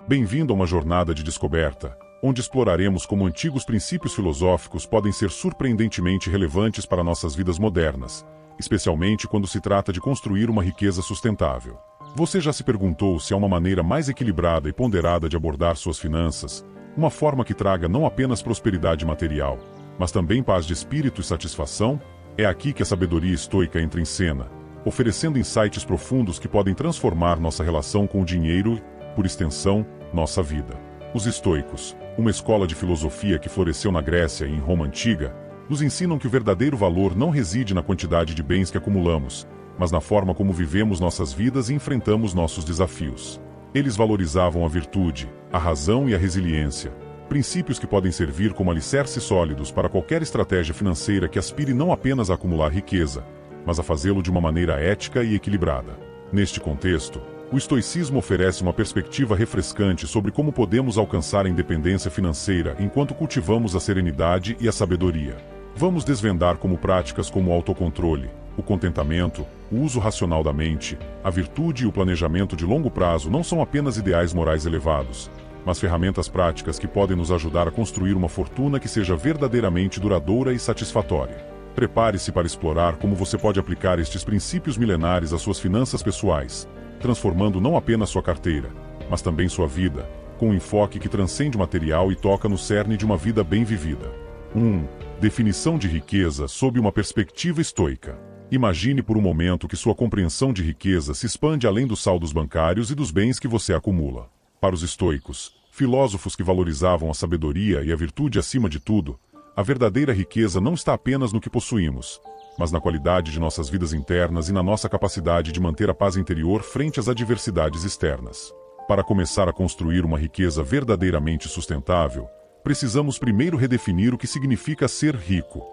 Bem-vindo a uma jornada de descoberta, onde exploraremos como antigos princípios filosóficos podem ser surpreendentemente relevantes para nossas vidas modernas, especialmente quando se trata de construir uma riqueza sustentável. Você já se perguntou se há uma maneira mais equilibrada e ponderada de abordar suas finanças, uma forma que traga não apenas prosperidade material, mas também paz de espírito e satisfação? É aqui que a sabedoria estoica entra em cena, oferecendo insights profundos que podem transformar nossa relação com o dinheiro e, por extensão, nossa vida. Os estoicos, uma escola de filosofia que floresceu na Grécia e em Roma antiga, nos ensinam que o verdadeiro valor não reside na quantidade de bens que acumulamos, mas na forma como vivemos nossas vidas e enfrentamos nossos desafios. Eles valorizavam a virtude, a razão e a resiliência, princípios que podem servir como alicerces sólidos para qualquer estratégia financeira que aspire não apenas a acumular riqueza, mas a fazê-lo de uma maneira ética e equilibrada. Neste contexto, o estoicismo oferece uma perspectiva refrescante sobre como podemos alcançar a independência financeira enquanto cultivamos a serenidade e a sabedoria. Vamos desvendar como práticas como o autocontrole, o contentamento, o uso racional da mente, a virtude e o planejamento de longo prazo não são apenas ideais morais elevados, mas ferramentas práticas que podem nos ajudar a construir uma fortuna que seja verdadeiramente duradoura e satisfatória. Prepare-se para explorar como você pode aplicar estes princípios milenares às suas finanças pessoais, transformando não apenas sua carteira, mas também sua vida, com um enfoque que transcende o material e toca no cerne de uma vida bem vivida. 1. Definição de riqueza sob uma perspectiva estoica. Imagine por um momento que sua compreensão de riqueza se expande além dos saldos bancários e dos bens que você acumula. Para os estoicos, filósofos que valorizavam a sabedoria e a virtude acima de tudo, a verdadeira riqueza não está apenas no que possuímos, mas na qualidade de nossas vidas internas e na nossa capacidade de manter a paz interior frente às adversidades externas. Para começar a construir uma riqueza verdadeiramente sustentável, precisamos primeiro redefinir o que significa ser rico.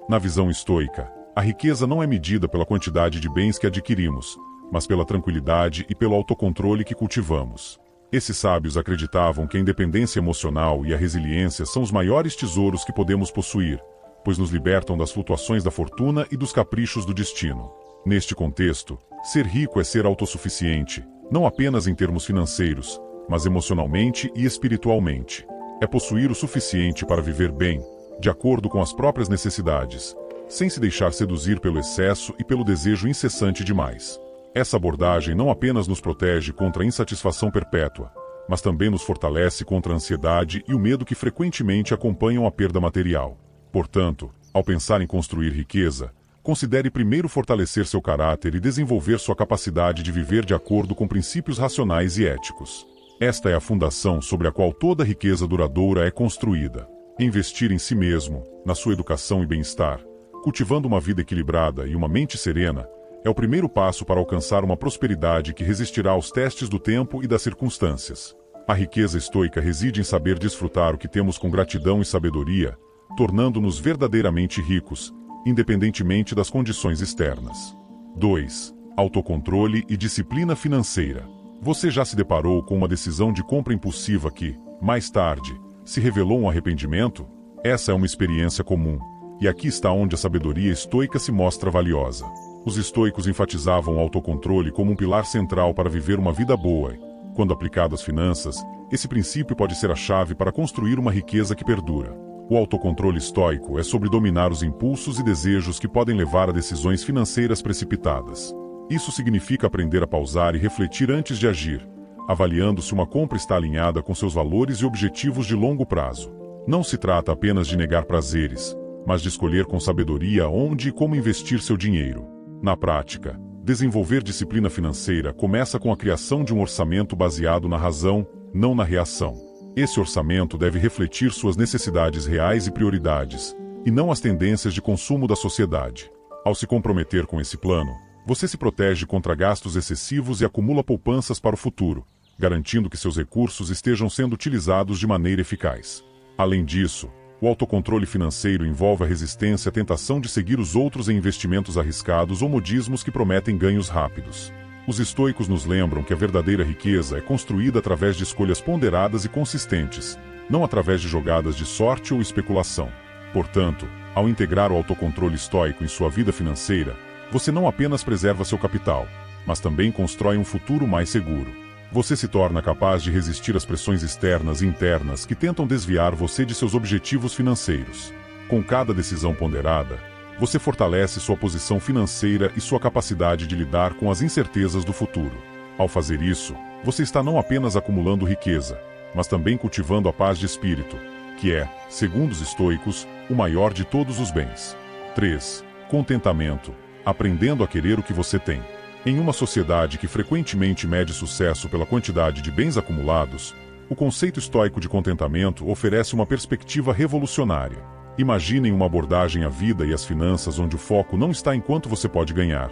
Na visão estoica, a riqueza não é medida pela quantidade de bens que adquirimos, mas pela tranquilidade e pelo autocontrole que cultivamos. Esses sábios acreditavam que a independência emocional e a resiliência são os maiores tesouros que podemos possuir, pois nos libertam das flutuações da fortuna e dos caprichos do destino. Neste contexto, ser rico é ser autossuficiente, não apenas em termos financeiros, mas emocionalmente e espiritualmente. É possuir o suficiente para viver bem, de acordo com as próprias necessidades, sem se deixar seduzir pelo excesso e pelo desejo incessante de mais. Essa abordagem não apenas nos protege contra a insatisfação perpétua, mas também nos fortalece contra a ansiedade e o medo que frequentemente acompanham a perda material. Portanto, ao pensar em construir riqueza, considere primeiro fortalecer seu caráter e desenvolver sua capacidade de viver de acordo com princípios racionais e éticos. Esta é a fundação sobre a qual toda riqueza duradoura é construída. Investir em si mesmo, na sua educação e bem-estar, cultivando uma vida equilibrada e uma mente serena, é o primeiro passo para alcançar uma prosperidade que resistirá aos testes do tempo e das circunstâncias. A riqueza estoica reside em saber desfrutar o que temos com gratidão e sabedoria, tornando-nos verdadeiramente ricos, independentemente das condições externas. 2. Autocontrole e disciplina financeira. Você já se deparou com uma decisão de compra impulsiva que, mais tarde, se revelou um arrependimento? Essa é uma experiência comum, e aqui está onde a sabedoria estoica se mostra valiosa. Os estoicos enfatizavam o autocontrole como um pilar central para viver uma vida boa e, quando aplicado às finanças, esse princípio pode ser a chave para construir uma riqueza que perdura. O autocontrole estoico é sobre dominar os impulsos e desejos que podem levar a decisões financeiras precipitadas. Isso significa aprender a pausar e refletir antes de agir, avaliando se uma compra está alinhada com seus valores e objetivos de longo prazo. Não se trata apenas de negar prazeres, mas de escolher com sabedoria onde e como investir seu dinheiro. Na prática, desenvolver disciplina financeira começa com a criação de um orçamento baseado na razão, não na reação. Esse orçamento deve refletir suas necessidades reais e prioridades, e não as tendências de consumo da sociedade. Ao se comprometer com esse plano, você se protege contra gastos excessivos e acumula poupanças para o futuro, garantindo que seus recursos estejam sendo utilizados de maneira eficaz. Além disso, o autocontrole financeiro envolve a resistência à tentação de seguir os outros em investimentos arriscados ou modismos que prometem ganhos rápidos. Os estoicos nos lembram que a verdadeira riqueza é construída através de escolhas ponderadas e consistentes, não através de jogadas de sorte ou especulação. Portanto, ao integrar o autocontrole estoico em sua vida financeira, você não apenas preserva seu capital, mas também constrói um futuro mais seguro. Você se torna capaz de resistir às pressões externas e internas que tentam desviar você de seus objetivos financeiros. Com cada decisão ponderada, você fortalece sua posição financeira e sua capacidade de lidar com as incertezas do futuro. Ao fazer isso, você está não apenas acumulando riqueza, mas também cultivando a paz de espírito, que é, segundo os estoicos, o maior de todos os bens. 3. Contentamento. Aprendendo a querer o que você tem. Em uma sociedade que frequentemente mede sucesso pela quantidade de bens acumulados, o conceito estoico de contentamento oferece uma perspectiva revolucionária. Imaginem uma abordagem à vida e às finanças onde o foco não está em quanto você pode ganhar,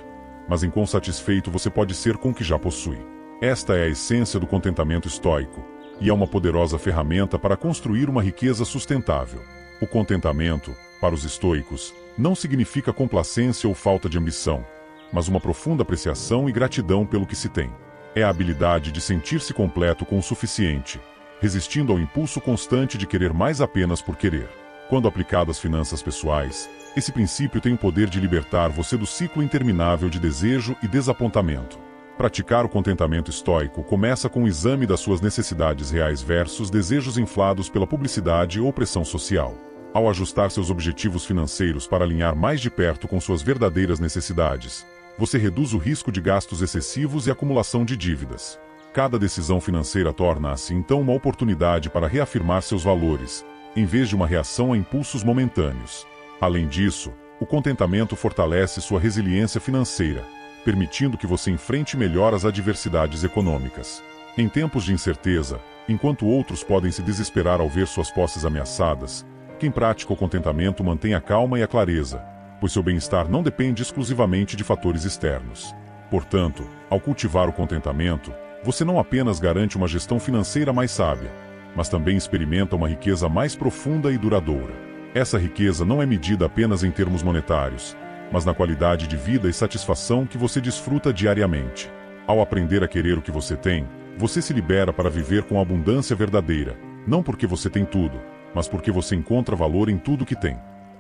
mas em quão satisfeito você pode ser com o que já possui. Esta é a essência do contentamento estoico, e é uma poderosa ferramenta para construir uma riqueza sustentável. O contentamento, para os estoicos, não significa complacência ou falta de ambição, mas uma profunda apreciação e gratidão pelo que se tem. É a habilidade de sentir-se completo com o suficiente, resistindo ao impulso constante de querer mais apenas por querer. Quando aplicado às finanças pessoais, esse princípio tem o poder de libertar você do ciclo interminável de desejo e desapontamento. Praticar o contentamento estoico começa com o exame das suas necessidades reais versus desejos inflados pela publicidade ou pressão social. Ao ajustar seus objetivos financeiros para alinhar mais de perto com suas verdadeiras necessidades, você reduz o risco de gastos excessivos e acumulação de dívidas. Cada decisão financeira torna-se então uma oportunidade para reafirmar seus valores, em vez de uma reação a impulsos momentâneos. Além disso, o contentamento fortalece sua resiliência financeira, permitindo que você enfrente melhor as adversidades econômicas. Em tempos de incerteza, enquanto outros podem se desesperar ao ver suas posses ameaçadas, quem pratica o contentamento mantém a calma e a clareza, pois seu bem-estar não depende exclusivamente de fatores externos. Portanto, ao cultivar o contentamento, você não apenas garante uma gestão financeira mais sábia, mas também experimenta uma riqueza mais profunda e duradoura. Essa riqueza não é medida apenas em termos monetários, mas na qualidade de vida e satisfação que você desfruta diariamente. Ao aprender a querer o que você tem, você se libera para viver com abundância verdadeira, não porque você tem tudo, mas porque você encontra valor em tudo que tem.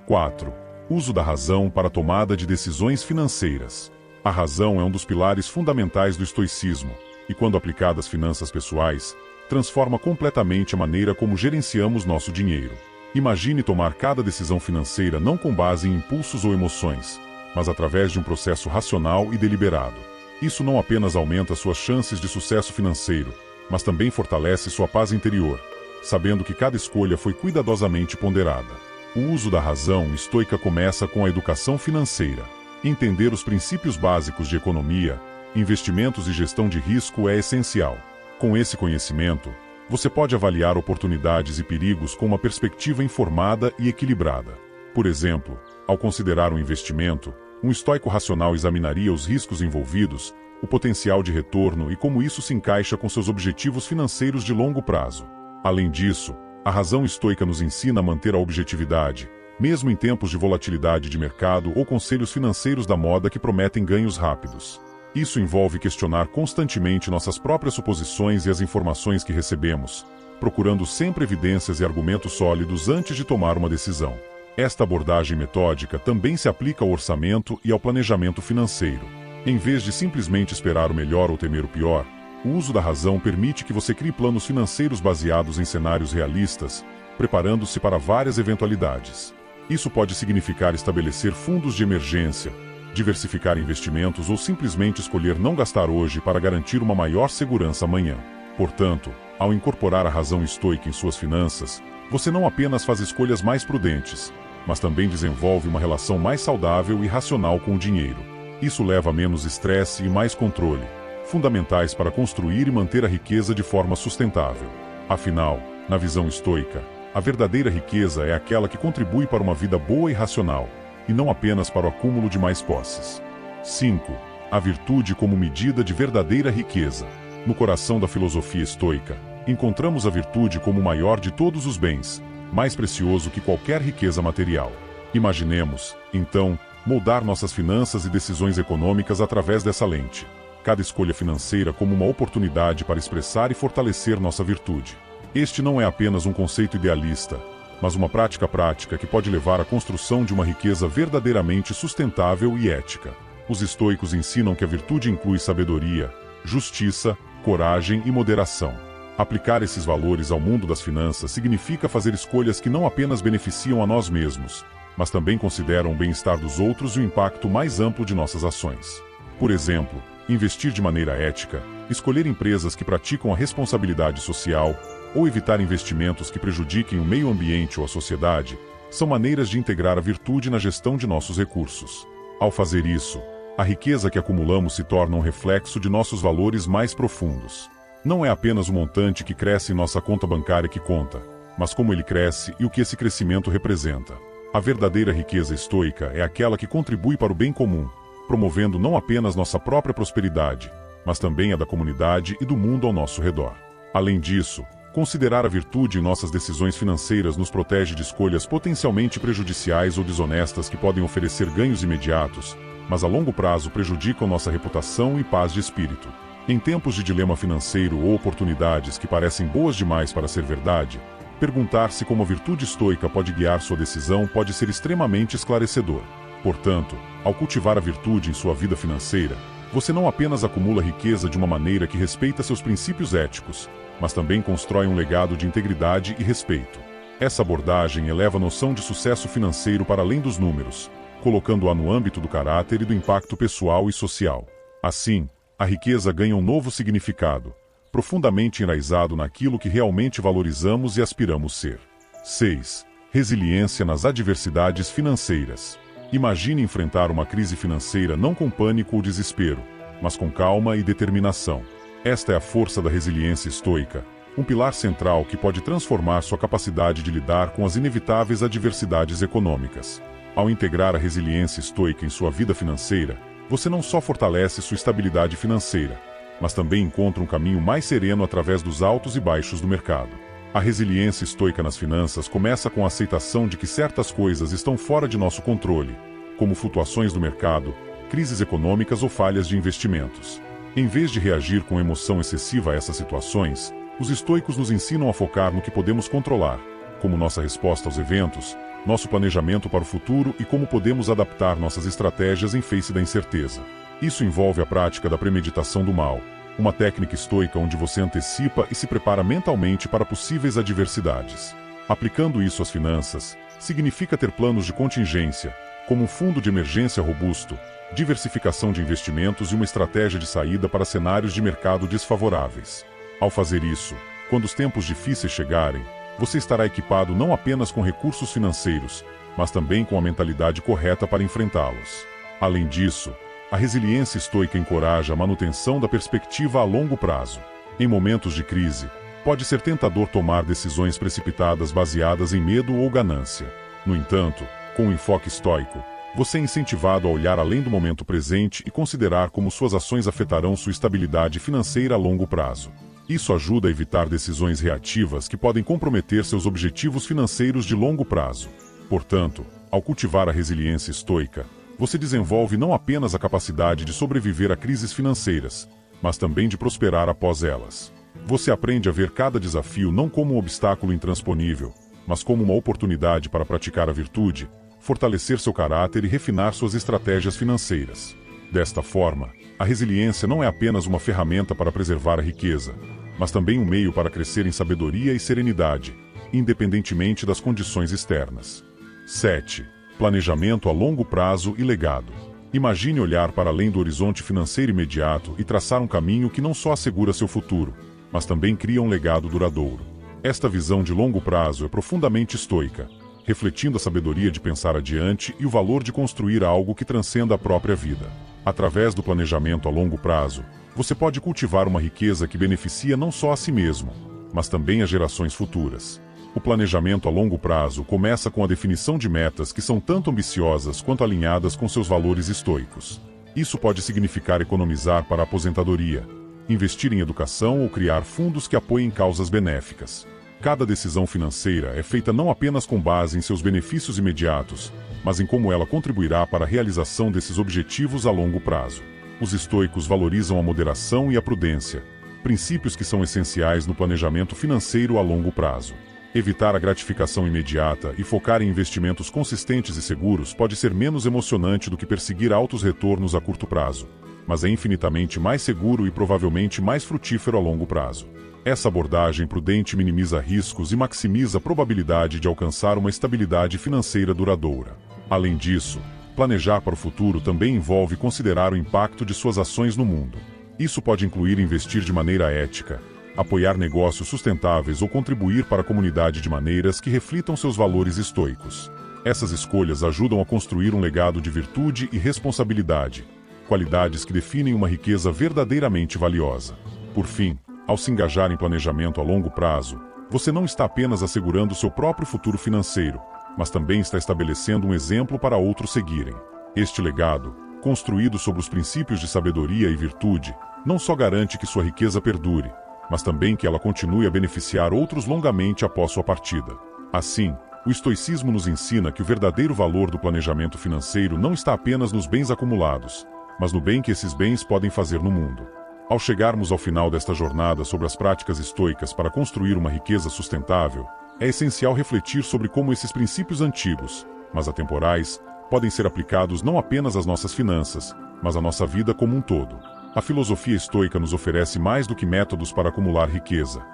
4. Uso da razão para a tomada de decisões financeiras. A razão é um dos pilares fundamentais do estoicismo, e quando aplicada às finanças pessoais, transforma completamente a maneira como gerenciamos nosso dinheiro. Imagine tomar cada decisão financeira não com base em impulsos ou emoções, mas através de um processo racional e deliberado. Isso não apenas aumenta suas chances de sucesso financeiro, mas também fortalece sua paz interior, sabendo que cada escolha foi cuidadosamente ponderada. O uso da razão estoica começa com a educação financeira. Entender os princípios básicos de economia, investimentos e gestão de risco é essencial. Com esse conhecimento, você pode avaliar oportunidades e perigos com uma perspectiva informada e equilibrada. Por exemplo, ao considerar um investimento, um estoico racional examinaria os riscos envolvidos, o potencial de retorno e como isso se encaixa com seus objetivos financeiros de longo prazo. Além disso, a razão estoica nos ensina a manter a objetividade, mesmo em tempos de volatilidade de mercado ou conselhos financeiros da moda que prometem ganhos rápidos. Isso envolve questionar constantemente nossas próprias suposições e as informações que recebemos, procurando sempre evidências e argumentos sólidos antes de tomar uma decisão. Esta abordagem metódica também se aplica ao orçamento e ao planejamento financeiro. Em vez de simplesmente esperar o melhor ou temer o pior, o uso da razão permite que você crie planos financeiros baseados em cenários realistas, preparando-se para várias eventualidades. Isso pode significar estabelecer fundos de emergência, diversificar investimentos ou simplesmente escolher não gastar hoje para garantir uma maior segurança amanhã. Portanto, ao incorporar a razão estoica em suas finanças, você não apenas faz escolhas mais prudentes, mas também desenvolve uma relação mais saudável e racional com o dinheiro. Isso leva a menos estresse e mais controle, fundamentais para construir e manter a riqueza de forma sustentável. Afinal, na visão estoica, a verdadeira riqueza é aquela que contribui para uma vida boa e racional, e não apenas para o acúmulo de mais posses. 5. A virtude como medida de verdadeira riqueza. No coração da filosofia estoica, encontramos a virtude como o maior de todos os bens, mais precioso que qualquer riqueza material. Imaginemos, então, moldar nossas finanças e decisões econômicas através dessa lente. Cada escolha financeira como uma oportunidade para expressar e fortalecer nossa virtude. Este não é apenas um conceito idealista, mas uma prática que pode levar à construção de uma riqueza verdadeiramente sustentável e ética. Os estoicos ensinam que a virtude inclui sabedoria, justiça, coragem e moderação. Aplicar esses valores ao mundo das finanças significa fazer escolhas que não apenas beneficiam a nós mesmos, mas também consideram o bem-estar dos outros e o impacto mais amplo de nossas ações. Por exemplo, investir de maneira ética, escolher empresas que praticam a responsabilidade social, ou evitar investimentos que prejudiquem o meio ambiente ou a sociedade, são maneiras de integrar a virtude na gestão de nossos recursos. Ao fazer isso, a riqueza que acumulamos se torna um reflexo de nossos valores mais profundos. Não é apenas o montante que cresce em nossa conta bancária que conta, mas como ele cresce e o que esse crescimento representa. A verdadeira riqueza estoica é aquela que contribui para o bem comum, promovendo não apenas nossa própria prosperidade, mas também a da comunidade e do mundo ao nosso redor. Além disso, considerar a virtude em nossas decisões financeiras nos protege de escolhas potencialmente prejudiciais ou desonestas que podem oferecer ganhos imediatos, mas a longo prazo prejudicam nossa reputação e paz de espírito. Em tempos de dilema financeiro ou oportunidades que parecem boas demais para ser verdade, perguntar-se como a virtude estoica pode guiar sua decisão pode ser extremamente esclarecedor. Portanto, ao cultivar a virtude em sua vida financeira, você não apenas acumula riqueza de uma maneira que respeita seus princípios éticos, mas também constrói um legado de integridade e respeito. Essa abordagem eleva a noção de sucesso financeiro para além dos números, colocando-a no âmbito do caráter e do impacto pessoal e social. Assim, a riqueza ganha um novo significado, profundamente enraizado naquilo que realmente valorizamos e aspiramos ser. 6. Resiliência nas adversidades financeiras. Imagine enfrentar uma crise financeira não com pânico ou desespero, mas com calma e determinação. Esta é a força da resiliência estoica, um pilar central que pode transformar sua capacidade de lidar com as inevitáveis adversidades econômicas. Ao integrar a resiliência estoica em sua vida financeira, você não só fortalece sua estabilidade financeira, mas também encontra um caminho mais sereno através dos altos e baixos do mercado. A resiliência estoica nas finanças começa com a aceitação de que certas coisas estão fora de nosso controle, como flutuações do mercado, crises econômicas ou falhas de investimentos. Em vez de reagir com emoção excessiva a essas situações, os estoicos nos ensinam a focar no que podemos controlar, como nossa resposta aos eventos, nosso planejamento para o futuro e como podemos adaptar nossas estratégias em face da incerteza. Isso envolve a prática da premeditação do mal, uma técnica estoica onde você antecipa e se prepara mentalmente para possíveis adversidades. Aplicando isso às finanças, significa ter planos de contingência, como um fundo de emergência robusto, diversificação de investimentos e uma estratégia de saída para cenários de mercado desfavoráveis. Ao fazer isso, quando os tempos difíceis chegarem, você estará equipado não apenas com recursos financeiros, mas também com a mentalidade correta para enfrentá-los. Além disso, a resiliência estoica encoraja a manutenção da perspectiva a longo prazo. Em momentos de crise, pode ser tentador tomar decisões precipitadas baseadas em medo ou ganância. No entanto, com o enfoque estoico, você é incentivado a olhar além do momento presente e considerar como suas ações afetarão sua estabilidade financeira a longo prazo. Isso ajuda a evitar decisões reativas que podem comprometer seus objetivos financeiros de longo prazo. Portanto, ao cultivar a resiliência estoica, você desenvolve não apenas a capacidade de sobreviver a crises financeiras, mas também de prosperar após elas. Você aprende a ver cada desafio não como um obstáculo intransponível, mas como uma oportunidade para praticar a virtude, fortalecer seu caráter e refinar suas estratégias financeiras. Desta forma, a resiliência não é apenas uma ferramenta para preservar a riqueza, mas também um meio para crescer em sabedoria e serenidade, independentemente das condições externas. 7. Planejamento a longo prazo e legado. Imagine olhar para além do horizonte financeiro imediato e traçar um caminho que não só assegura seu futuro, mas também cria um legado duradouro. Esta visão de longo prazo é profundamente estoica, refletindo a sabedoria de pensar adiante e o valor de construir algo que transcenda a própria vida. Através do planejamento a longo prazo, você pode cultivar uma riqueza que beneficia não só a si mesmo, mas também as gerações futuras. O planejamento a longo prazo começa com a definição de metas que são tanto ambiciosas quanto alinhadas com seus valores estoicos. Isso pode significar economizar para a aposentadoria, investir em educação ou criar fundos que apoiem causas benéficas. Cada decisão financeira é feita não apenas com base em seus benefícios imediatos, mas em como ela contribuirá para a realização desses objetivos a longo prazo. Os estoicos valorizam a moderação e a prudência, princípios que são essenciais no planejamento financeiro a longo prazo. Evitar a gratificação imediata e focar em investimentos consistentes e seguros pode ser menos emocionante do que perseguir altos retornos a curto prazo. mas é infinitamente mais seguro e provavelmente mais frutífero a longo prazo. Essa abordagem prudente minimiza riscos e maximiza a probabilidade de alcançar uma estabilidade financeira duradoura. Além disso, planejar para o futuro também envolve considerar o impacto de suas ações no mundo. Isso pode incluir investir de maneira ética, apoiar negócios sustentáveis ou contribuir para a comunidade de maneiras que reflitam seus valores estoicos. Essas escolhas ajudam a construir um legado de virtude e responsabilidade, qualidades que definem uma riqueza verdadeiramente valiosa. Por fim, ao se engajar em planejamento a longo prazo, você não está apenas assegurando seu próprio futuro financeiro, mas também está estabelecendo um exemplo para outros seguirem. Este legado, construído sobre os princípios de sabedoria e virtude, não só garante que sua riqueza perdure, mas também que ela continue a beneficiar outros longamente após sua partida. Assim, o estoicismo nos ensina que o verdadeiro valor do planejamento financeiro não está apenas nos bens acumulados, mas no bem que esses bens podem fazer no mundo. Ao chegarmos ao final desta jornada sobre as práticas estoicas para construir uma riqueza sustentável, é essencial refletir sobre como esses princípios antigos, mas atemporais, podem ser aplicados não apenas às nossas finanças, mas à nossa vida como um todo. A filosofia estoica nos oferece mais do que métodos para acumular riqueza.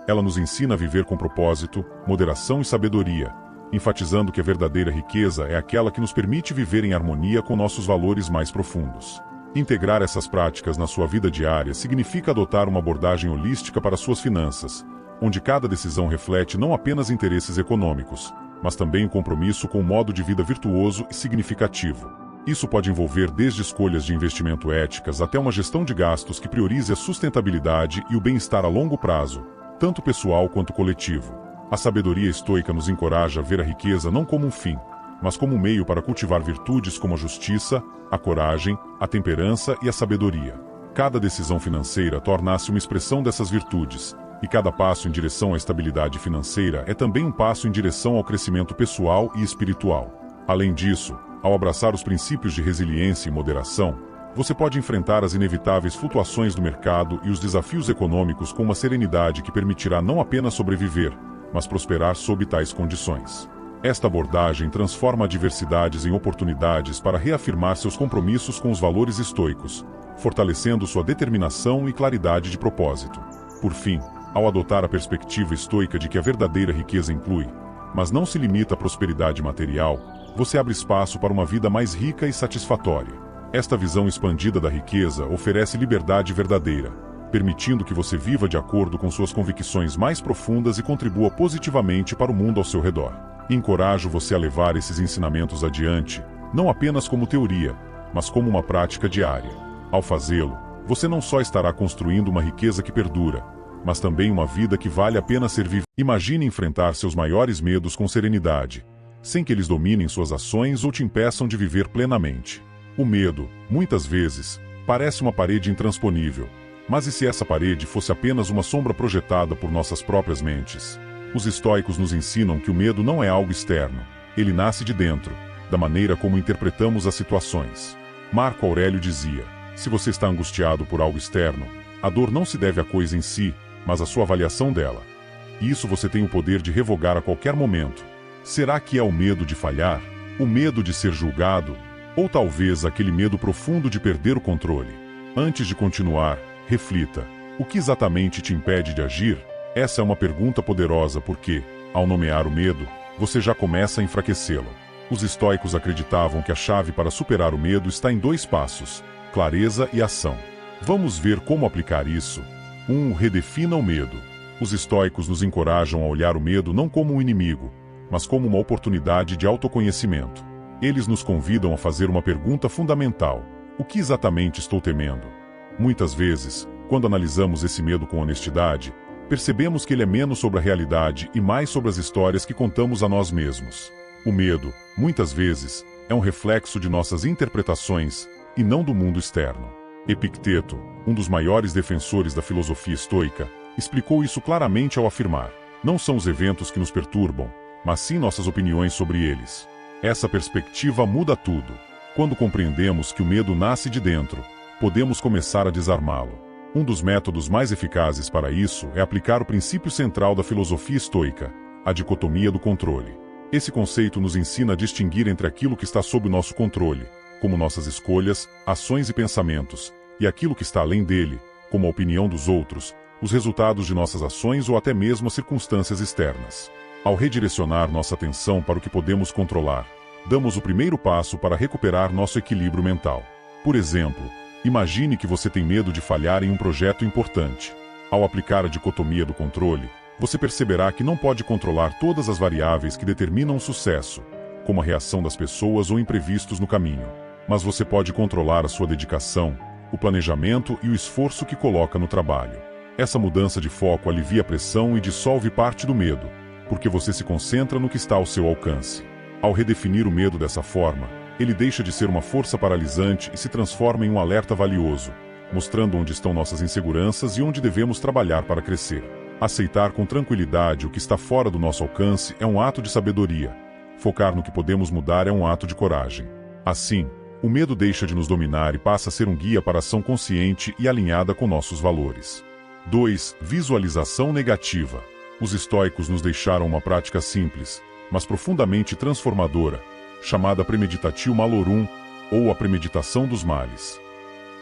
Ela nos ensina a viver com propósito, moderação e sabedoria, enfatizando que a verdadeira riqueza é aquela que nos permite viver em harmonia com nossos valores mais profundos. Integrar essas práticas na sua vida diária significa adotar uma abordagem holística para suas finanças, onde cada decisão reflete não apenas interesses econômicos, mas também um compromisso com um modo de vida virtuoso e significativo. Isso pode envolver desde escolhas de investimento éticas até uma gestão de gastos que priorize a sustentabilidade e o bem-estar a longo prazo, tanto pessoal quanto coletivo. A sabedoria estoica nos encoraja a ver a riqueza não como um fim, mas como um meio para cultivar virtudes como a justiça, a coragem, a temperança e a sabedoria. Cada decisão financeira torna-se uma expressão dessas virtudes, e cada passo em direção à estabilidade financeira é também um passo em direção ao crescimento pessoal e espiritual. Além disso, ao abraçar os princípios de resiliência e moderação, você pode enfrentar as inevitáveis flutuações do mercado e os desafios econômicos com uma serenidade que permitirá não apenas sobreviver, mas prosperar sob tais condições. Esta abordagem transforma adversidades em oportunidades para reafirmar seus compromissos com os valores estoicos, fortalecendo sua determinação e claridade de propósito. Por fim, ao adotar a perspectiva estoica de que a verdadeira riqueza inclui, mas não se limita à prosperidade material, você abre espaço para uma vida mais rica e satisfatória. Esta visão expandida da riqueza oferece liberdade verdadeira, permitindo que você viva de acordo com suas convicções mais profundas e contribua positivamente para o mundo ao seu redor. Encorajo você a levar esses ensinamentos adiante, não apenas como teoria, mas como uma prática diária. Ao fazê-lo, você não só estará construindo uma riqueza que perdura, mas também uma vida que vale a pena ser vivida. Imagine enfrentar seus maiores medos com serenidade, sem que eles dominem suas ações ou te impeçam de viver plenamente. O medo, muitas vezes, parece uma parede intransponível, mas e se essa parede fosse apenas uma sombra projetada por nossas próprias mentes? Os estoicos nos ensinam que o medo não é algo externo, ele nasce de dentro, da maneira como interpretamos as situações. Marco Aurélio dizia: se você está angustiado por algo externo, a dor não se deve à coisa em si, mas à sua avaliação dela. E isso você tem o poder de revogar a qualquer momento. Será que é o medo de falhar? O medo de ser julgado? Ou talvez aquele medo profundo de perder o controle? Antes de continuar, reflita: o que exatamente te impede de agir? Essa é uma pergunta poderosa porque, ao nomear o medo, você já começa a enfraquecê-lo. Os estoicos acreditavam que a chave para superar o medo está em 2 passos: clareza e ação. Vamos ver como aplicar isso. 1. Redefina o medo. Os estoicos nos encorajam a olhar o medo não como um inimigo, mas como uma oportunidade de autoconhecimento. Eles nos convidam a fazer uma pergunta fundamental: o que exatamente estou temendo? Muitas vezes, quando analisamos esse medo com honestidade, percebemos que ele é menos sobre a realidade e mais sobre as histórias que contamos a nós mesmos. O medo, muitas vezes, é um reflexo de nossas interpretações, e não do mundo externo. Epicteto, um dos maiores defensores da filosofia estoica, explicou isso claramente ao afirmar: não são os eventos que nos perturbam, mas sim nossas opiniões sobre eles. Essa perspectiva muda tudo. Quando compreendemos que o medo nasce de dentro, podemos começar a desarmá-lo. Um dos métodos mais eficazes para isso é aplicar o princípio central da filosofia estoica, a dicotomia do controle. Esse conceito nos ensina a distinguir entre aquilo que está sob nosso controle, como nossas escolhas, ações e pensamentos, e aquilo que está além dele, como a opinião dos outros, os resultados de nossas ações ou até mesmo as circunstâncias externas. Ao redirecionar nossa atenção para o que podemos controlar, damos o primeiro passo para recuperar nosso equilíbrio mental. Por exemplo, imagine que você tem medo de falhar em um projeto importante. Ao aplicar a dicotomia do controle, você perceberá que não pode controlar todas as variáveis que determinam o sucesso, como a reação das pessoas ou imprevistos no caminho. Mas você pode controlar a sua dedicação, o planejamento e o esforço que coloca no trabalho. Essa mudança de foco alivia a pressão e dissolve parte do medo, porque você se concentra no que está ao seu alcance. Ao redefinir o medo dessa forma, ele deixa de ser uma força paralisante e se transforma em um alerta valioso, mostrando onde estão nossas inseguranças e onde devemos trabalhar para crescer. Aceitar com tranquilidade o que está fora do nosso alcance é um ato de sabedoria. Focar no que podemos mudar é um ato de coragem. Assim, o medo deixa de nos dominar e passa a ser um guia para a ação consciente e alinhada com nossos valores. 2. Visualização negativa. Os estoicos nos deixaram uma prática simples, mas profundamente transformadora, chamada premeditatio malorum, ou a premeditação dos males.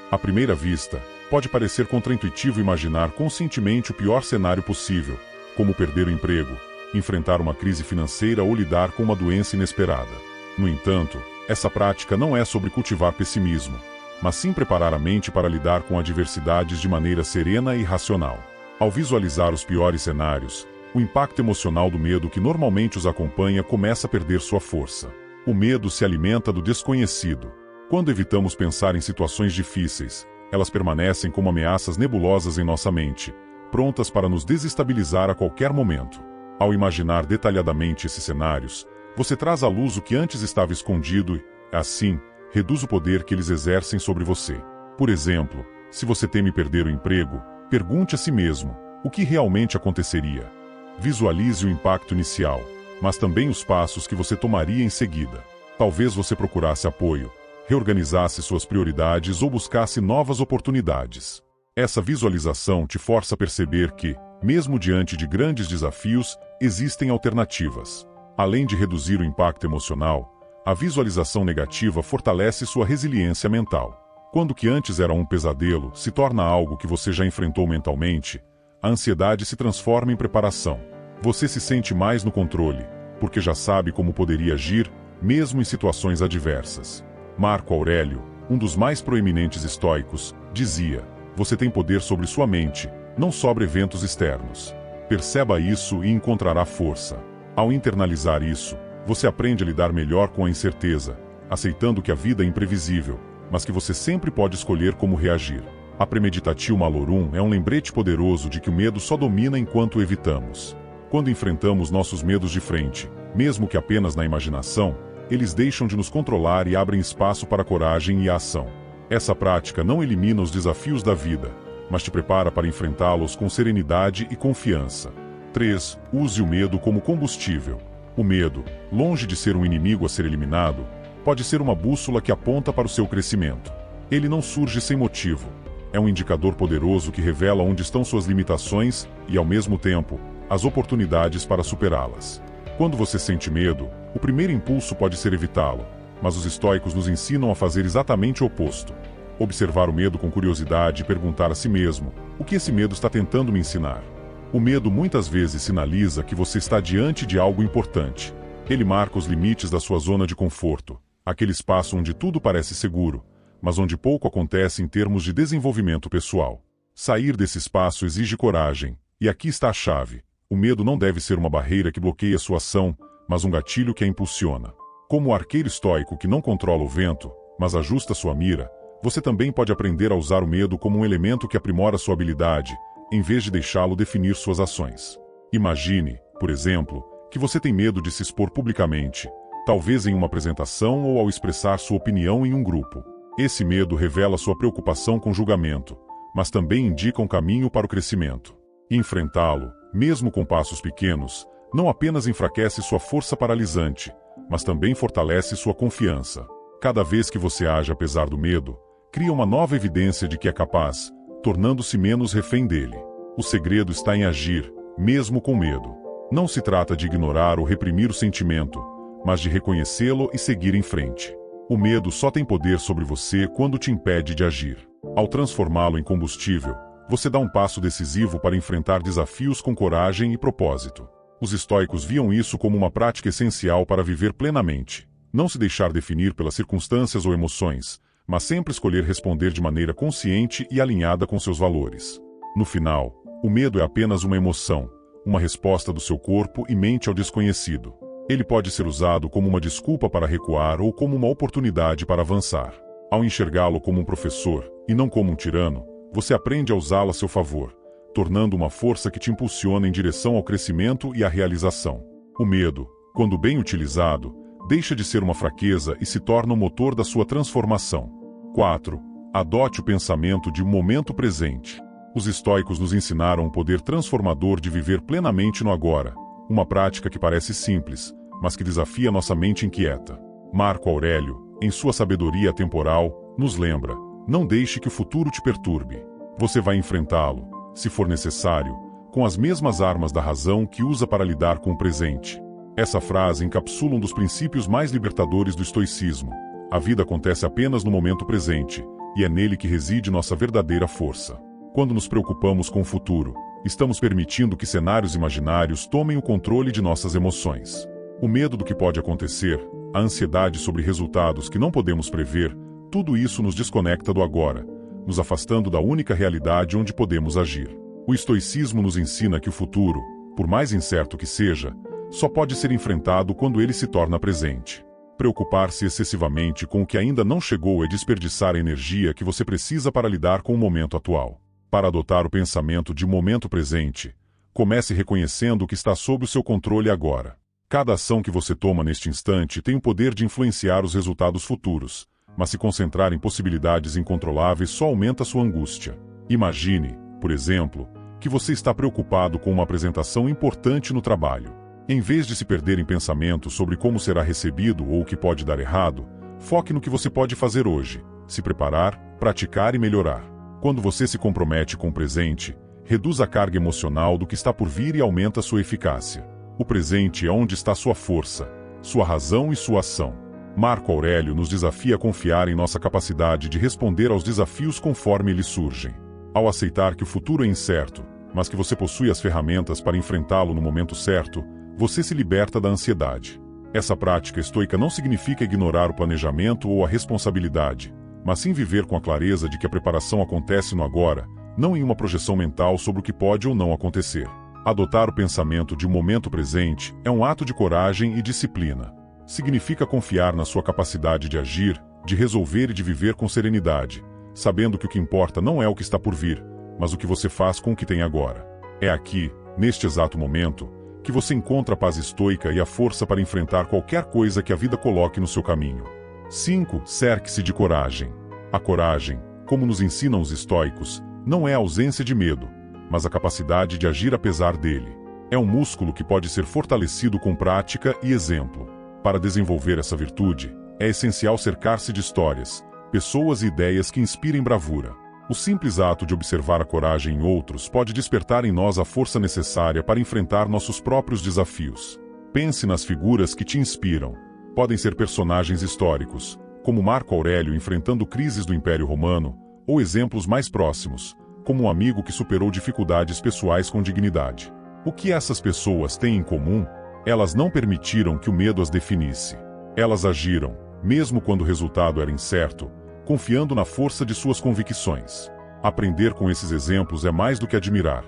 À primeira vista, pode parecer contraintuitivo imaginar conscientemente o pior cenário possível, como perder o emprego, enfrentar uma crise financeira ou lidar com uma doença inesperada. No entanto, essa prática não é sobre cultivar pessimismo, mas sim preparar a mente para lidar com adversidades de maneira serena e racional. Ao visualizar os piores cenários, o impacto emocional do medo que normalmente os acompanha começa a perder sua força. O medo se alimenta do desconhecido. Quando evitamos pensar em situações difíceis, elas permanecem como ameaças nebulosas em nossa mente, prontas para nos desestabilizar a qualquer momento. Ao imaginar detalhadamente esses cenários, você traz à luz o que antes estava escondido e, assim, reduz o poder que eles exercem sobre você. Por exemplo, se você teme perder o emprego, pergunte a si mesmo, o que realmente aconteceria? Visualize o impacto inicial, mas também os passos que você tomaria em seguida. Talvez você procurasse apoio, reorganizasse suas prioridades ou buscasse novas oportunidades. Essa visualização te força a perceber que, mesmo diante de grandes desafios, existem alternativas. Além de reduzir o impacto emocional, a visualização negativa fortalece sua resiliência mental. Quando o que antes era um pesadelo se torna algo que você já enfrentou mentalmente, a ansiedade se transforma em preparação. Você se sente mais no controle, porque já sabe como poderia agir, mesmo em situações adversas. Marco Aurélio, um dos mais proeminentes estoicos, dizia: você tem poder sobre sua mente, não sobre eventos externos. Perceba isso e encontrará força. Ao internalizar isso, você aprende a lidar melhor com a incerteza, aceitando que a vida é imprevisível, mas que você sempre pode escolher como reagir. A premeditatio malorum é um lembrete poderoso de que o medo só domina enquanto o evitamos. Quando enfrentamos nossos medos de frente, mesmo que apenas na imaginação, eles deixam de nos controlar e abrem espaço para a coragem e a ação. Essa prática não elimina os desafios da vida, mas te prepara para enfrentá-los com serenidade e confiança. 3. Use o medo como combustível. O medo, longe de ser um inimigo a ser eliminado, pode ser uma bússola que aponta para o seu crescimento. Ele não surge sem motivo. É um indicador poderoso que revela onde estão suas limitações e, ao mesmo tempo, as oportunidades para superá-las. Quando você sente medo, o primeiro impulso pode ser evitá-lo, mas os estoicos nos ensinam a fazer exatamente o oposto. Observar o medo com curiosidade e perguntar a si mesmo: o que esse medo está tentando me ensinar? O medo muitas vezes sinaliza que você está diante de algo importante. Ele marca os limites da sua zona de conforto, aquele espaço onde tudo parece seguro, mas onde pouco acontece em termos de desenvolvimento pessoal. Sair desse espaço exige coragem, e aqui está a chave. O medo não deve ser uma barreira que bloqueia sua ação, mas um gatilho que a impulsiona. Como o arqueiro estoico que não controla o vento, mas ajusta sua mira, você também pode aprender a usar o medo como um elemento que aprimora sua habilidade, em vez de deixá-lo definir suas ações. Imagine, por exemplo, que você tem medo de se expor publicamente, talvez em uma apresentação ou ao expressar sua opinião em um grupo. Esse medo revela sua preocupação com julgamento, mas também indica um caminho para o crescimento. Enfrentá-lo, mesmo com passos pequenos, não apenas enfraquece sua força paralisante, mas também fortalece sua confiança. Cada vez que você age apesar do medo, cria uma nova evidência de que é capaz, tornando-se menos refém dele. O segredo está em agir, mesmo com medo. Não se trata de ignorar ou reprimir o sentimento, mas de reconhecê-lo e seguir em frente. O medo só tem poder sobre você quando te impede de agir. Ao transformá-lo em combustível, você dá um passo decisivo para enfrentar desafios com coragem e propósito. Os estoicos viam isso como uma prática essencial para viver plenamente. Não se deixar definir pelas circunstâncias ou emoções, mas sempre escolher responder de maneira consciente e alinhada com seus valores. No final, o medo é apenas uma emoção, uma resposta do seu corpo e mente ao desconhecido. Ele pode ser usado como uma desculpa para recuar ou como uma oportunidade para avançar. Ao enxergá-lo como um professor, e não como um tirano, você aprende a usá-lo a seu favor, tornando uma força que te impulsiona em direção ao crescimento e à realização. O medo, quando bem utilizado, deixa de ser uma fraqueza e se torna o motor da sua transformação. 4. Adote o pensamento de momento presente. Os estoicos nos ensinaram o poder transformador de viver plenamente no agora, uma prática que parece simples, mas que desafia nossa mente inquieta. Marco Aurélio, em sua sabedoria atemporal, nos lembra: não deixe que o futuro te perturbe. Você vai enfrentá-lo, se for necessário, com as mesmas armas da razão que usa para lidar com o presente. Essa frase encapsula um dos princípios mais libertadores do estoicismo. A vida acontece apenas no momento presente, e é nele que reside nossa verdadeira força. Quando nos preocupamos com o futuro, estamos permitindo que cenários imaginários tomem o controle de nossas emoções. O medo do que pode acontecer, a ansiedade sobre resultados que não podemos prever, tudo isso nos desconecta do agora, nos afastando da única realidade onde podemos agir. O estoicismo nos ensina que o futuro, por mais incerto que seja, só pode ser enfrentado quando ele se torna presente. Preocupar-se excessivamente com o que ainda não chegou é desperdiçar a energia que você precisa para lidar com o momento atual. Para adotar o pensamento de momento presente, comece reconhecendo o que está sob o seu controle agora. Cada ação que você toma neste instante tem o poder de influenciar os resultados futuros, mas se concentrar em possibilidades incontroláveis só aumenta sua angústia. Imagine, por exemplo, que você está preocupado com uma apresentação importante no trabalho. Em vez de se perder em pensamentos sobre como será recebido ou o que pode dar errado, foque no que você pode fazer hoje, se preparar, praticar e melhorar. Quando você se compromete com o presente, reduz a carga emocional do que está por vir e aumenta sua eficácia. O presente é onde está sua força, sua razão e sua ação. Marco Aurélio nos desafia a confiar em nossa capacidade de responder aos desafios conforme eles surgem. Ao aceitar que o futuro é incerto, mas que você possui as ferramentas para enfrentá-lo no momento certo, você se liberta da ansiedade. Essa prática estoica não significa ignorar o planejamento ou a responsabilidade, mas sim viver com a clareza de que a preparação acontece no agora, não em uma projeção mental sobre o que pode ou não acontecer. Adotar o pensamento de um momento presente é um ato de coragem e disciplina. Significa confiar na sua capacidade de agir, de resolver e de viver com serenidade, sabendo que o que importa não é o que está por vir, mas o que você faz com o que tem agora. É aqui, neste exato momento, que você encontra a paz estoica e a força para enfrentar qualquer coisa que a vida coloque no seu caminho. 5. Cerque-se de coragem. A coragem, como nos ensinam os estoicos, não é a ausência de medo, mas a capacidade de agir apesar dele. É um músculo que pode ser fortalecido com prática e exemplo. Para desenvolver essa virtude, é essencial cercar-se de histórias, pessoas e ideias que inspirem bravura. O simples ato de observar a coragem em outros pode despertar em nós a força necessária para enfrentar nossos próprios desafios. Pense nas figuras que te inspiram. Podem ser personagens históricos, como Marco Aurélio enfrentando crises do Império Romano, ou exemplos mais próximos, como um amigo que superou dificuldades pessoais com dignidade. O que essas pessoas têm em comum? Elas não permitiram que o medo as definisse. Elas agiram, mesmo quando o resultado era incerto, confiando na força de suas convicções. Aprender com esses exemplos é mais do que admirar.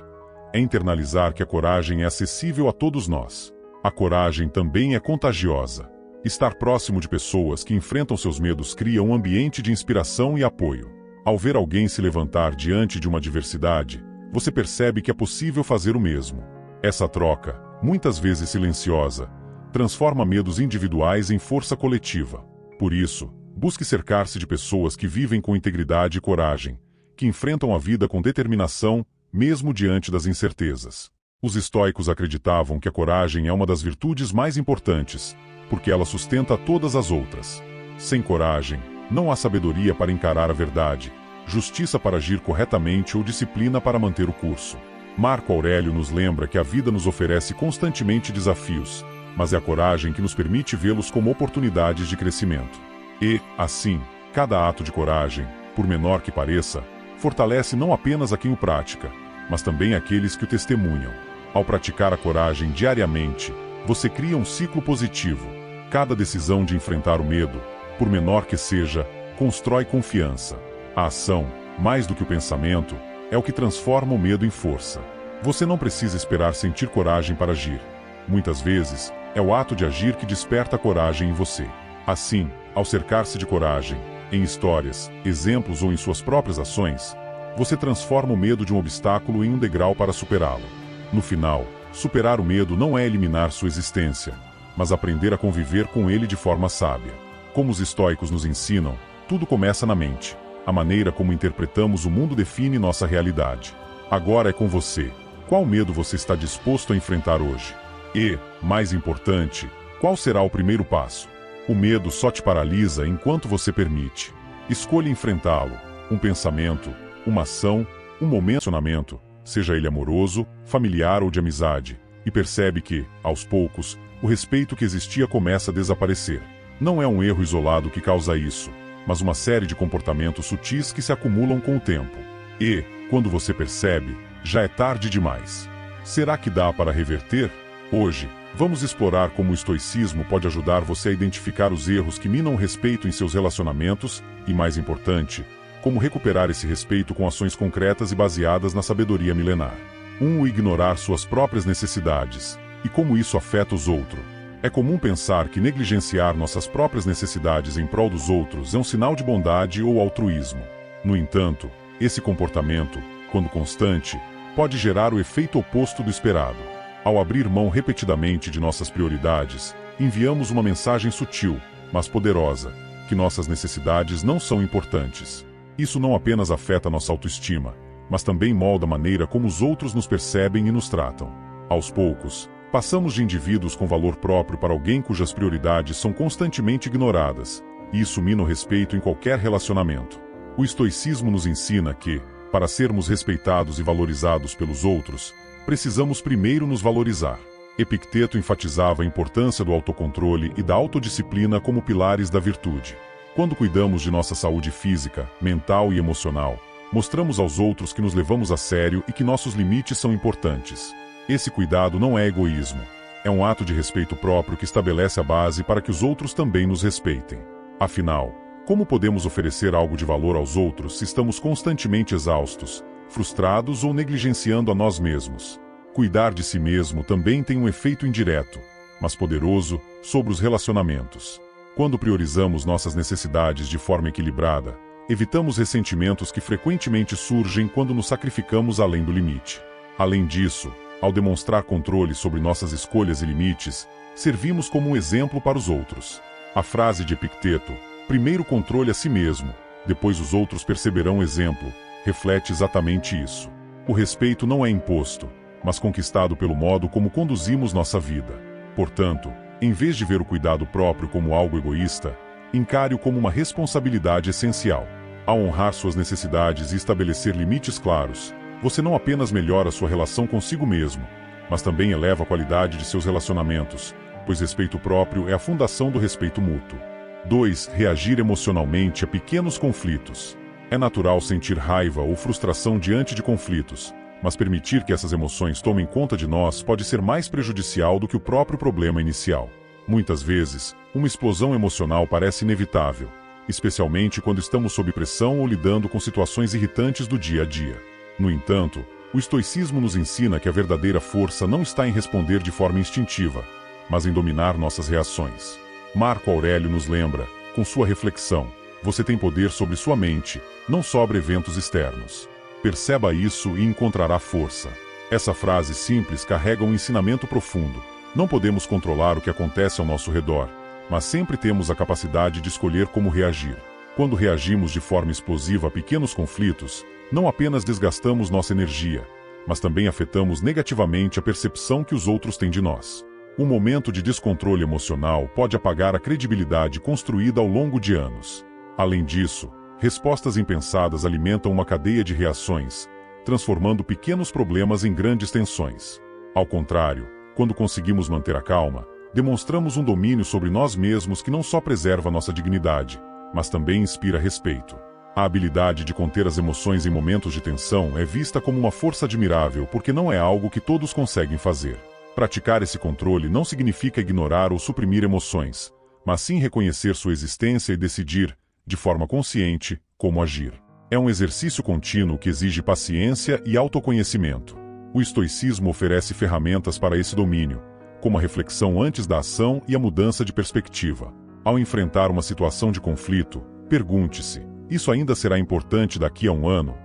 É internalizar que a coragem é acessível a todos nós. A coragem também é contagiosa. Estar próximo de pessoas que enfrentam seus medos cria um ambiente de inspiração e apoio. Ao ver alguém se levantar diante de uma adversidade, você percebe que é possível fazer o mesmo. Essa troca, muitas vezes silenciosa, transforma medos individuais em força coletiva. Por isso, busque cercar-se de pessoas que vivem com integridade e coragem, que enfrentam a vida com determinação, mesmo diante das incertezas. Os estoicos acreditavam que a coragem é uma das virtudes mais importantes, porque ela sustenta todas as outras. Sem coragem, não há sabedoria para encarar a verdade, justiça para agir corretamente ou disciplina para manter o curso. Marco Aurélio nos lembra que a vida nos oferece constantemente desafios, mas é a coragem que nos permite vê-los como oportunidades de crescimento. E, assim, cada ato de coragem, por menor que pareça, fortalece não apenas a quem o pratica, mas também aqueles que o testemunham. Ao praticar a coragem diariamente, você cria um ciclo positivo. Cada decisão de enfrentar o medo, por menor que seja, constrói confiança. A ação, mais do que o pensamento, é o que transforma o medo em força. Você não precisa esperar sentir coragem para agir. Muitas vezes, é o ato de agir que desperta a coragem em você. Assim, ao cercar-se de coragem, em histórias, exemplos ou em suas próprias ações, você transforma o medo de um obstáculo em um degrau para superá-lo. No final, superar o medo não é eliminar sua existência, mas aprender a conviver com ele de forma sábia. Como os estoicos nos ensinam, tudo começa na mente. A maneira como interpretamos o mundo define nossa realidade. Agora é com você. Qual medo você está disposto a enfrentar hoje? E, mais importante, qual será o primeiro passo? O medo só te paralisa enquanto você permite. Escolha enfrentá-lo. Um pensamento, uma ação, um momento, seja ele amoroso, familiar ou de amizade, e percebe que, aos poucos, o respeito que existia começa a desaparecer. Não é um erro isolado que causa isso, mas uma série de comportamentos sutis que se acumulam com o tempo. E, quando você percebe, já é tarde demais. Será que dá para reverter? Hoje, vamos explorar como o estoicismo pode ajudar você a identificar os erros que minam o respeito em seus relacionamentos e, mais importante, como recuperar esse respeito com ações concretas e baseadas na sabedoria milenar. O ignorar suas próprias necessidades e como isso afeta os outros. É comum pensar que negligenciar nossas próprias necessidades em prol dos outros é um sinal de bondade ou altruísmo. No entanto, esse comportamento, quando constante, pode gerar o efeito oposto do esperado. Ao abrir mão repetidamente de nossas prioridades, enviamos uma mensagem sutil, mas poderosa, que nossas necessidades não são importantes. Isso não apenas afeta nossa autoestima, mas também molda a maneira como os outros nos percebem e nos tratam. Aos poucos, passamos de indivíduos com valor próprio para alguém cujas prioridades são constantemente ignoradas, e isso mina o respeito em qualquer relacionamento. O estoicismo nos ensina que, para sermos respeitados e valorizados pelos outros, precisamos primeiro nos valorizar. Epicteto enfatizava a importância do autocontrole e da autodisciplina como pilares da virtude. Quando cuidamos de nossa saúde física, mental e emocional, mostramos aos outros que nos levamos a sério e que nossos limites são importantes. Esse cuidado não é egoísmo. É um ato de respeito próprio que estabelece a base para que os outros também nos respeitem. Afinal, como podemos oferecer algo de valor aos outros se estamos constantemente exaustos, frustrados ou negligenciando a nós mesmos? Cuidar de si mesmo também tem um efeito indireto, mas poderoso, sobre os relacionamentos. Quando priorizamos nossas necessidades de forma equilibrada, evitamos ressentimentos que frequentemente surgem quando nos sacrificamos além do limite. Além disso, ao demonstrar controle sobre nossas escolhas e limites, servimos como um exemplo para os outros. A frase de Epicteto, primeiro controle a si mesmo, depois os outros perceberão o exemplo, reflete exatamente isso. O respeito não é imposto, mas conquistado pelo modo como conduzimos nossa vida. Portanto, em vez de ver o cuidado próprio como algo egoísta, encare-o como uma responsabilidade essencial. Ao honrar suas necessidades e estabelecer limites claros, você não apenas melhora sua relação consigo mesmo, mas também eleva a qualidade de seus relacionamentos, pois respeito próprio é a fundação do respeito mútuo. 2. Reagir emocionalmente a pequenos conflitos. É natural sentir raiva ou frustração diante de conflitos, mas permitir que essas emoções tomem conta de nós pode ser mais prejudicial do que o próprio problema inicial. Muitas vezes, uma explosão emocional parece inevitável, especialmente quando estamos sob pressão ou lidando com situações irritantes do dia a dia. No entanto, o estoicismo nos ensina que a verdadeira força não está em responder de forma instintiva, mas em dominar nossas reações. Marco Aurélio nos lembra, com sua reflexão, você tem poder sobre sua mente, não sobre eventos externos. Perceba isso e encontrará força. Essa frase simples carrega um ensinamento profundo. Não podemos controlar o que acontece ao nosso redor, mas sempre temos a capacidade de escolher como reagir. Quando reagimos de forma explosiva a pequenos conflitos, não apenas desgastamos nossa energia, mas também afetamos negativamente a percepção que os outros têm de nós. Um momento de descontrole emocional pode apagar a credibilidade construída ao longo de anos. Além disso, respostas impensadas alimentam uma cadeia de reações, transformando pequenos problemas em grandes tensões. Ao contrário, quando conseguimos manter a calma, demonstramos um domínio sobre nós mesmos que não só preserva nossa dignidade, mas também inspira respeito. A habilidade de conter as emoções em momentos de tensão é vista como uma força admirável porque não é algo que todos conseguem fazer. Praticar esse controle não significa ignorar ou suprimir emoções, mas sim reconhecer sua existência e decidir, de forma consciente, como agir. É um exercício contínuo que exige paciência e autoconhecimento. O estoicismo oferece ferramentas para esse domínio, como a reflexão antes da ação e a mudança de perspectiva. Ao enfrentar uma situação de conflito, pergunte-se: isso ainda será importante daqui a um ano?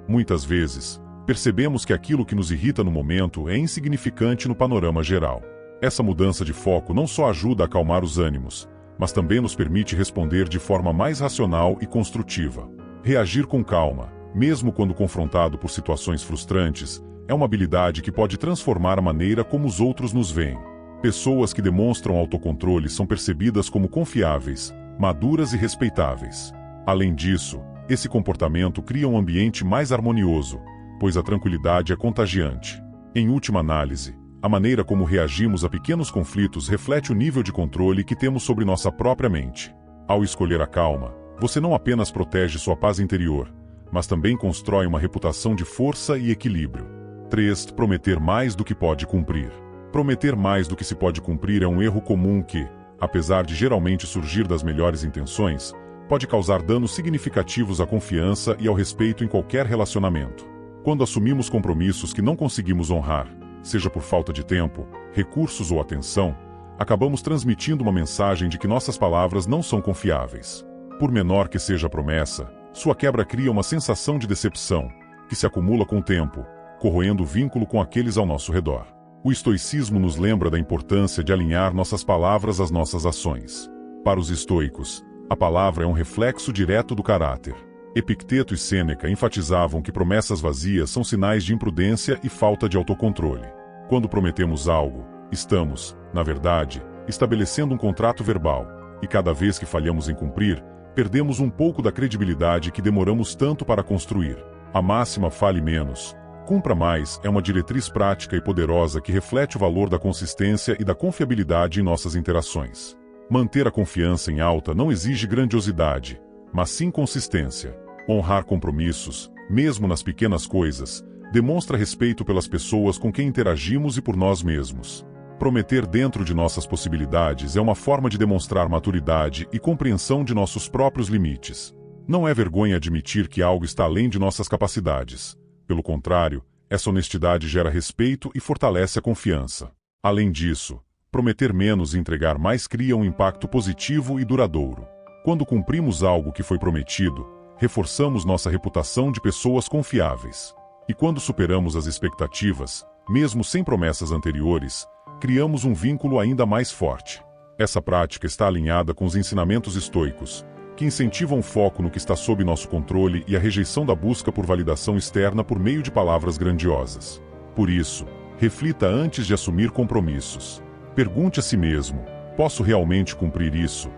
Muitas vezes, percebemos que aquilo que nos irrita no momento é insignificante no panorama geral. Essa mudança de foco não só ajuda a acalmar os ânimos, mas também nos permite responder de forma mais racional e construtiva. Reagir com calma, mesmo quando confrontado por situações frustrantes, é uma habilidade que pode transformar a maneira como os outros nos veem. Pessoas que demonstram autocontrole são percebidas como confiáveis, maduras e respeitáveis. Além disso, esse comportamento cria um ambiente mais harmonioso, pois a tranquilidade é contagiante. Em última análise, a maneira como reagimos a pequenos conflitos reflete o nível de controle que temos sobre nossa própria mente. Ao escolher a calma, você não apenas protege sua paz interior, mas também constrói uma reputação de força e equilíbrio. 3. Prometer mais do que pode cumprir. Prometer mais do que se pode cumprir é um erro comum que, apesar de geralmente surgir das melhores intenções, pode causar danos significativos à confiança e ao respeito em qualquer relacionamento. Quando assumimos compromissos que não conseguimos honrar, seja por falta de tempo, recursos ou atenção, acabamos transmitindo uma mensagem de que nossas palavras não são confiáveis. Por menor que seja a promessa, sua quebra cria uma sensação de decepção, que se acumula com o tempo, corroendo o vínculo com aqueles ao nosso redor. O estoicismo nos lembra da importância de alinhar nossas palavras às nossas ações. Para os estoicos, a palavra é um reflexo direto do caráter. Epicteto e Sêneca enfatizavam que promessas vazias são sinais de imprudência e falta de autocontrole. Quando prometemos algo, estamos, na verdade, estabelecendo um contrato verbal, e cada vez que falhamos em cumprir, perdemos um pouco da credibilidade que demoramos tanto para construir. A máxima "fale menos, cumpra mais" é uma diretriz prática e poderosa que reflete o valor da consistência e da confiabilidade em nossas interações. Manter a confiança em alta não exige grandiosidade, mas sim consistência. Honrar compromissos, mesmo nas pequenas coisas, demonstra respeito pelas pessoas com quem interagimos e por nós mesmos. Prometer dentro de nossas possibilidades é uma forma de demonstrar maturidade e compreensão de nossos próprios limites. Não é vergonha admitir que algo está além de nossas capacidades. Pelo contrário, essa honestidade gera respeito e fortalece a confiança. Além disso, prometer menos e entregar mais cria um impacto positivo e duradouro. Quando cumprimos algo que foi prometido, reforçamos nossa reputação de pessoas confiáveis. E quando superamos as expectativas, mesmo sem promessas anteriores, criamos um vínculo ainda mais forte. Essa prática está alinhada com os ensinamentos estoicos, que incentivam o foco no que está sob nosso controle e a rejeição da busca por validação externa por meio de palavras grandiosas. Por isso, reflita antes de assumir compromissos. Pergunte a si mesmo: posso realmente cumprir isso?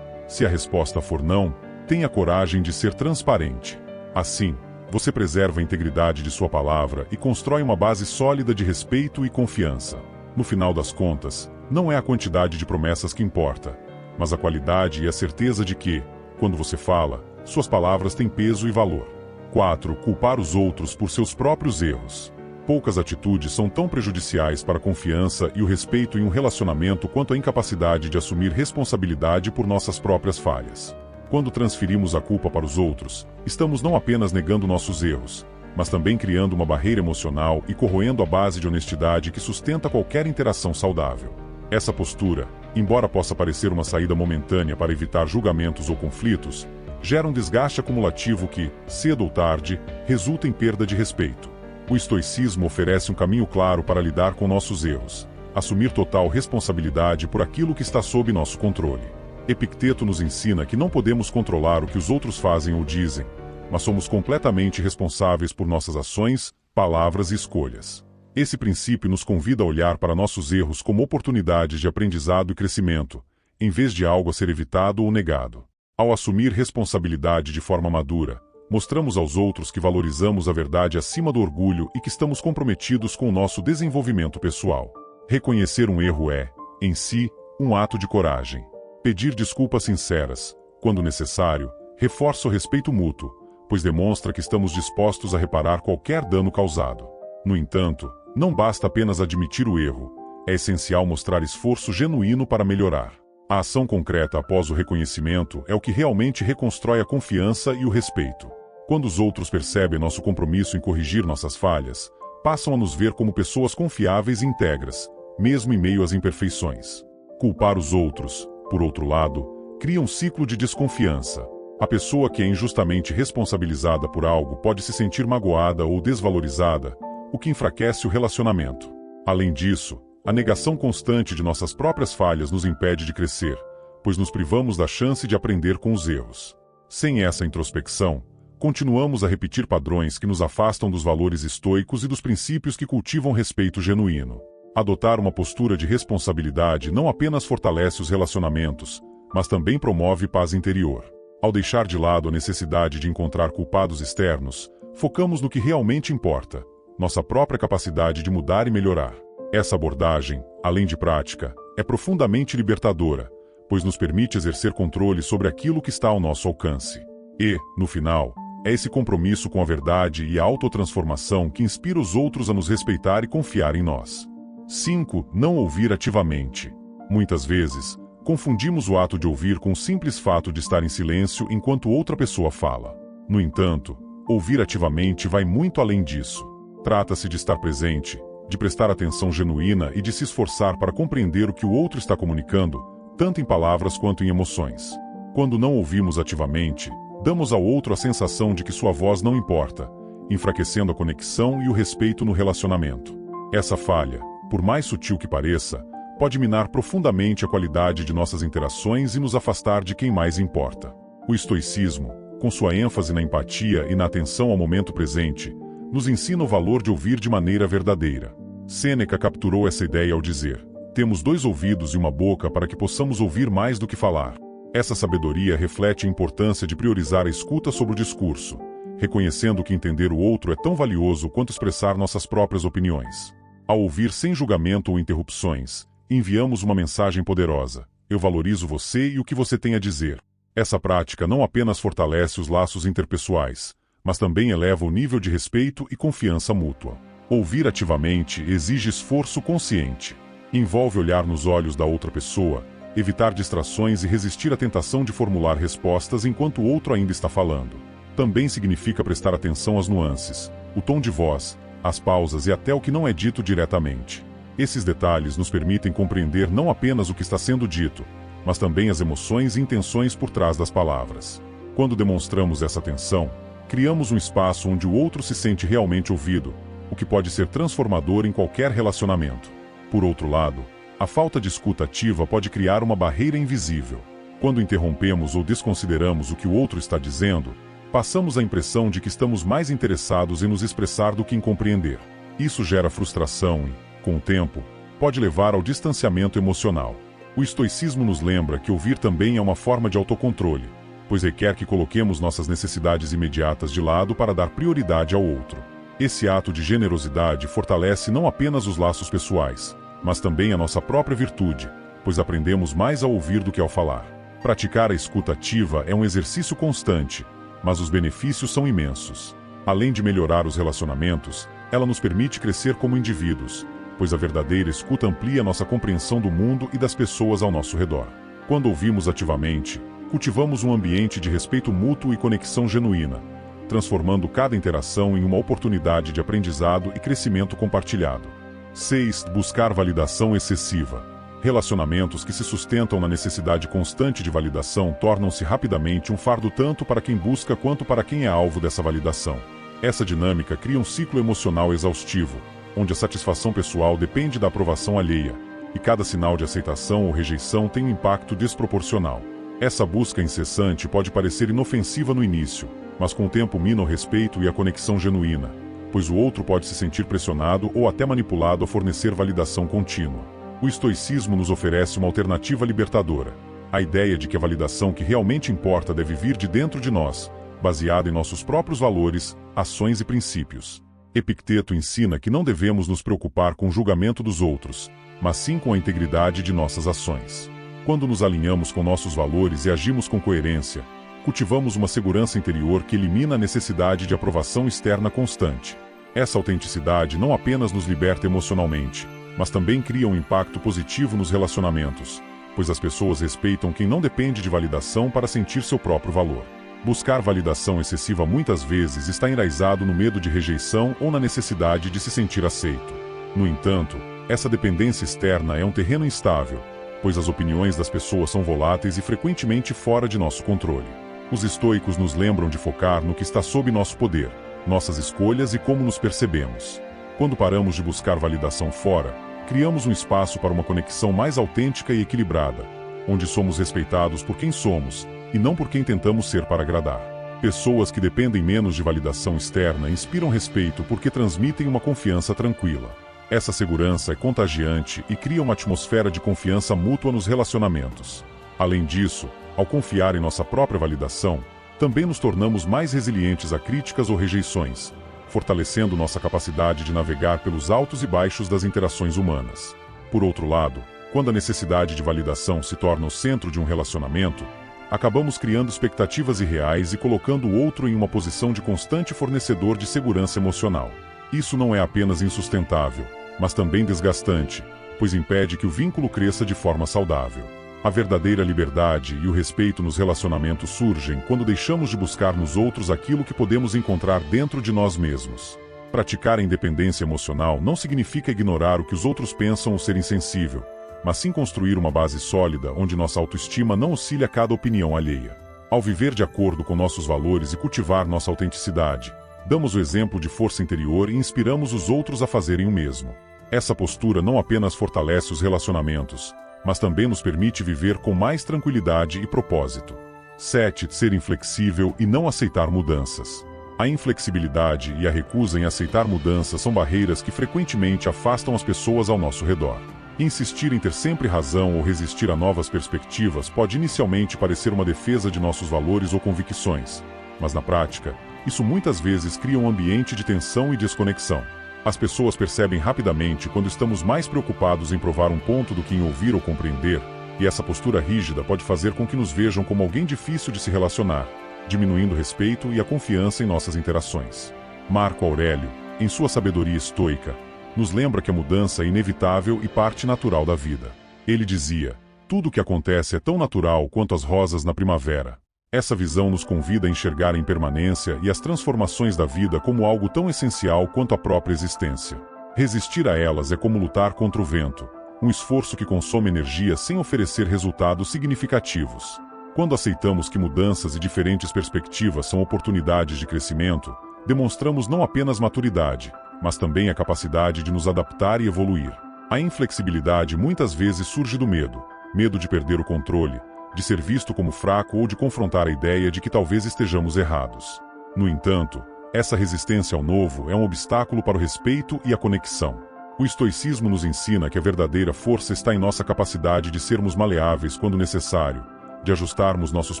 Se a resposta for não, tenha coragem de ser transparente. Assim, você preserva a integridade de sua palavra e constrói uma base sólida de respeito e confiança. No final das contas, não é a quantidade de promessas que importa, mas a qualidade e a certeza de que, quando você fala, suas palavras têm peso e valor. 4. Culpar os outros por seus próprios erros. Poucas atitudes são tão prejudiciais para a confiança e o respeito em um relacionamento quanto a incapacidade de assumir responsabilidade por nossas próprias falhas. Quando transferimos a culpa para os outros, estamos não apenas negando nossos erros, mas também criando uma barreira emocional e corroendo a base de honestidade que sustenta qualquer interação saudável. Essa postura, embora possa parecer uma saída momentânea para evitar julgamentos ou conflitos, gera um desgaste acumulativo que, cedo ou tarde, resulta em perda de respeito. O estoicismo oferece um caminho claro para lidar com nossos erros, assumir total responsabilidade por aquilo que está sob nosso controle. Epicteto nos ensina que não podemos controlar o que os outros fazem ou dizem, mas somos completamente responsáveis por nossas ações, palavras e escolhas. Esse princípio nos convida a olhar para nossos erros como oportunidades de aprendizado e crescimento, em vez de algo a ser evitado ou negado. Ao assumir responsabilidade de forma madura, mostramos aos outros que valorizamos a verdade acima do orgulho e que estamos comprometidos com o nosso desenvolvimento pessoal. Reconhecer um erro é, em si, um ato de coragem. Pedir desculpas sinceras, quando necessário, reforça o respeito mútuo, pois demonstra que estamos dispostos a reparar qualquer dano causado. No entanto, não basta apenas admitir o erro, é essencial mostrar esforço genuíno para melhorar. A ação concreta após o reconhecimento é o que realmente reconstrói a confiança e o respeito. Quando os outros percebem nosso compromisso em corrigir nossas falhas, passam a nos ver como pessoas confiáveis e íntegras, mesmo em meio às imperfeições. Culpar os outros, por outro lado, cria um ciclo de desconfiança. A pessoa que é injustamente responsabilizada por algo pode se sentir magoada ou desvalorizada, o que enfraquece o relacionamento. Além disso, a negação constante de nossas próprias falhas nos impede de crescer, pois nos privamos da chance de aprender com os erros. Sem essa introspecção, continuamos a repetir padrões que nos afastam dos valores estoicos e dos princípios que cultivam respeito genuíno. Adotar uma postura de responsabilidade não apenas fortalece os relacionamentos, mas também promove paz interior. Ao deixar de lado a necessidade de encontrar culpados externos, focamos no que realmente importa, nossa própria capacidade de mudar e melhorar. Essa abordagem, além de prática, é profundamente libertadora, pois nos permite exercer controle sobre aquilo que está ao nosso alcance. E, no final, é esse compromisso com a verdade e a autotransformação que inspira os outros a nos respeitar e confiar em nós. 5. Não ouvir ativamente. Muitas vezes, confundimos o ato de ouvir com o simples fato de estar em silêncio enquanto outra pessoa fala. No entanto, ouvir ativamente vai muito além disso. Trata-se de estar presente, de prestar atenção genuína e de se esforçar para compreender o que o outro está comunicando, tanto em palavras quanto em emoções. Quando não ouvimos ativamente, damos ao outro a sensação de que sua voz não importa, enfraquecendo a conexão e o respeito no relacionamento. Essa falha, por mais sutil que pareça, pode minar profundamente a qualidade de nossas interações e nos afastar de quem mais importa. O estoicismo, com sua ênfase na empatia e na atenção ao momento presente, nos ensina o valor de ouvir de maneira verdadeira. Sêneca capturou essa ideia ao dizer: "Temos 2 ouvidos e uma boca para que possamos ouvir mais do que falar." Essa sabedoria reflete a importância de priorizar a escuta sobre o discurso, reconhecendo que entender o outro é tão valioso quanto expressar nossas próprias opiniões. Ao ouvir sem julgamento ou interrupções, enviamos uma mensagem poderosa: "Eu valorizo você e o que você tem a dizer." Essa prática não apenas fortalece os laços interpessoais, mas também eleva o nível de respeito e confiança mútua. Ouvir ativamente exige esforço consciente. Envolve olhar nos olhos da outra pessoa, evitar distrações e resistir à tentação de formular respostas enquanto o outro ainda está falando. Também significa prestar atenção às nuances, o tom de voz, as pausas e até o que não é dito diretamente. Esses detalhes nos permitem compreender não apenas o que está sendo dito, mas também as emoções e intenções por trás das palavras. Quando demonstramos essa atenção, criamos um espaço onde o outro se sente realmente ouvido, o que pode ser transformador em qualquer relacionamento. Por outro lado, a falta de escuta ativa pode criar uma barreira invisível. Quando interrompemos ou desconsideramos o que o outro está dizendo, passamos a impressão de que estamos mais interessados em nos expressar do que em compreender. Isso gera frustração e, com o tempo, pode levar ao distanciamento emocional. O estoicismo nos lembra que ouvir também é uma forma de autocontrole, pois requer que coloquemos nossas necessidades imediatas de lado para dar prioridade ao outro. Esse ato de generosidade fortalece não apenas os laços pessoais, mas também a nossa própria virtude, pois aprendemos mais ao ouvir do que ao falar. Praticar a escuta ativa é um exercício constante, mas os benefícios são imensos. Além de melhorar os relacionamentos, ela nos permite crescer como indivíduos, pois a verdadeira escuta amplia nossa compreensão do mundo e das pessoas ao nosso redor. Quando ouvimos ativamente, cultivamos um ambiente de respeito mútuo e conexão genuína, transformando cada interação em uma oportunidade de aprendizado e crescimento compartilhado. 6. Buscar validação excessiva. Relacionamentos que se sustentam na necessidade constante de validação tornam-se rapidamente um fardo tanto para quem busca quanto para quem é alvo dessa validação. Essa dinâmica cria um ciclo emocional exaustivo, onde a satisfação pessoal depende da aprovação alheia, e cada sinal de aceitação ou rejeição tem um impacto desproporcional. Essa busca incessante pode parecer inofensiva no início, mas com o tempo mina o respeito e a conexão genuína, pois o outro pode se sentir pressionado ou até manipulado a fornecer validação contínua. O estoicismo nos oferece uma alternativa libertadora, a ideia de que a validação que realmente importa deve vir de dentro de nós, baseada em nossos próprios valores, ações e princípios. Epicteto ensina que não devemos nos preocupar com o julgamento dos outros, mas sim com a integridade de nossas ações. Quando nos alinhamos com nossos valores e agimos com coerência, cultivamos uma segurança interior que elimina a necessidade de aprovação externa constante. Essa autenticidade não apenas nos liberta emocionalmente, mas também cria um impacto positivo nos relacionamentos, pois as pessoas respeitam quem não depende de validação para sentir seu próprio valor. Buscar validação excessiva muitas vezes está enraizado no medo de rejeição ou na necessidade de se sentir aceito. No entanto, essa dependência externa é um terreno instável, pois as opiniões das pessoas são voláteis e frequentemente fora de nosso controle. Os estoicos nos lembram de focar no que está sob nosso poder, nossas escolhas e como nos percebemos. Quando paramos de buscar validação fora, criamos um espaço para uma conexão mais autêntica e equilibrada, onde somos respeitados por quem somos e não por quem tentamos ser para agradar. Pessoas que dependem menos de validação externa inspiram respeito porque transmitem uma confiança tranquila. Essa segurança é contagiante e cria uma atmosfera de confiança mútua nos relacionamentos. Além disso, ao confiar em nossa própria validação, também nos tornamos mais resilientes a críticas ou rejeições, fortalecendo nossa capacidade de navegar pelos altos e baixos das interações humanas. Por outro lado, quando a necessidade de validação se torna o centro de um relacionamento, acabamos criando expectativas irreais e colocando o outro em uma posição de constante fornecedor de segurança emocional. Isso não é apenas insustentável, mas também desgastante, pois impede que o vínculo cresça de forma saudável. A verdadeira liberdade e o respeito nos relacionamentos surgem quando deixamos de buscar nos outros aquilo que podemos encontrar dentro de nós mesmos. Praticar a independência emocional não significa ignorar o que os outros pensam ou ser insensível, mas sim construir uma base sólida onde nossa autoestima não oscile a cada opinião alheia. Ao viver de acordo com nossos valores e cultivar nossa autenticidade, damos o exemplo de força interior e inspiramos os outros a fazerem o mesmo. Essa postura não apenas fortalece os relacionamentos, mas também nos permite viver com mais tranquilidade e propósito. 7. Ser inflexível e não aceitar mudanças. A inflexibilidade e a recusa em aceitar mudanças são barreiras que frequentemente afastam as pessoas ao nosso redor. Insistir em ter sempre razão ou resistir a novas perspectivas pode inicialmente parecer uma defesa de nossos valores ou convicções, mas na prática, isso muitas vezes cria um ambiente de tensão e desconexão. As pessoas percebem rapidamente quando estamos mais preocupados em provar um ponto do que em ouvir ou compreender, e essa postura rígida pode fazer com que nos vejam como alguém difícil de se relacionar, diminuindo o respeito e a confiança em nossas interações. Marco Aurélio, em sua sabedoria estoica, nos lembra que a mudança é inevitável e parte natural da vida. Ele dizia: tudo o que acontece é tão natural quanto as rosas na primavera. Essa visão nos convida a enxergar a impermanência e as transformações da vida como algo tão essencial quanto a própria existência. Resistir a elas é como lutar contra o vento, um esforço que consome energia sem oferecer resultados significativos. Quando aceitamos que mudanças e diferentes perspectivas são oportunidades de crescimento, demonstramos não apenas maturidade, mas também a capacidade de nos adaptar e evoluir. A inflexibilidade muitas vezes surge do medo de perder o controle, de ser visto como fraco ou de confrontar a ideia de que talvez estejamos errados. No entanto, essa resistência ao novo é um obstáculo para o respeito e a conexão. O estoicismo nos ensina que a verdadeira força está em nossa capacidade de sermos maleáveis quando necessário, de ajustarmos nossos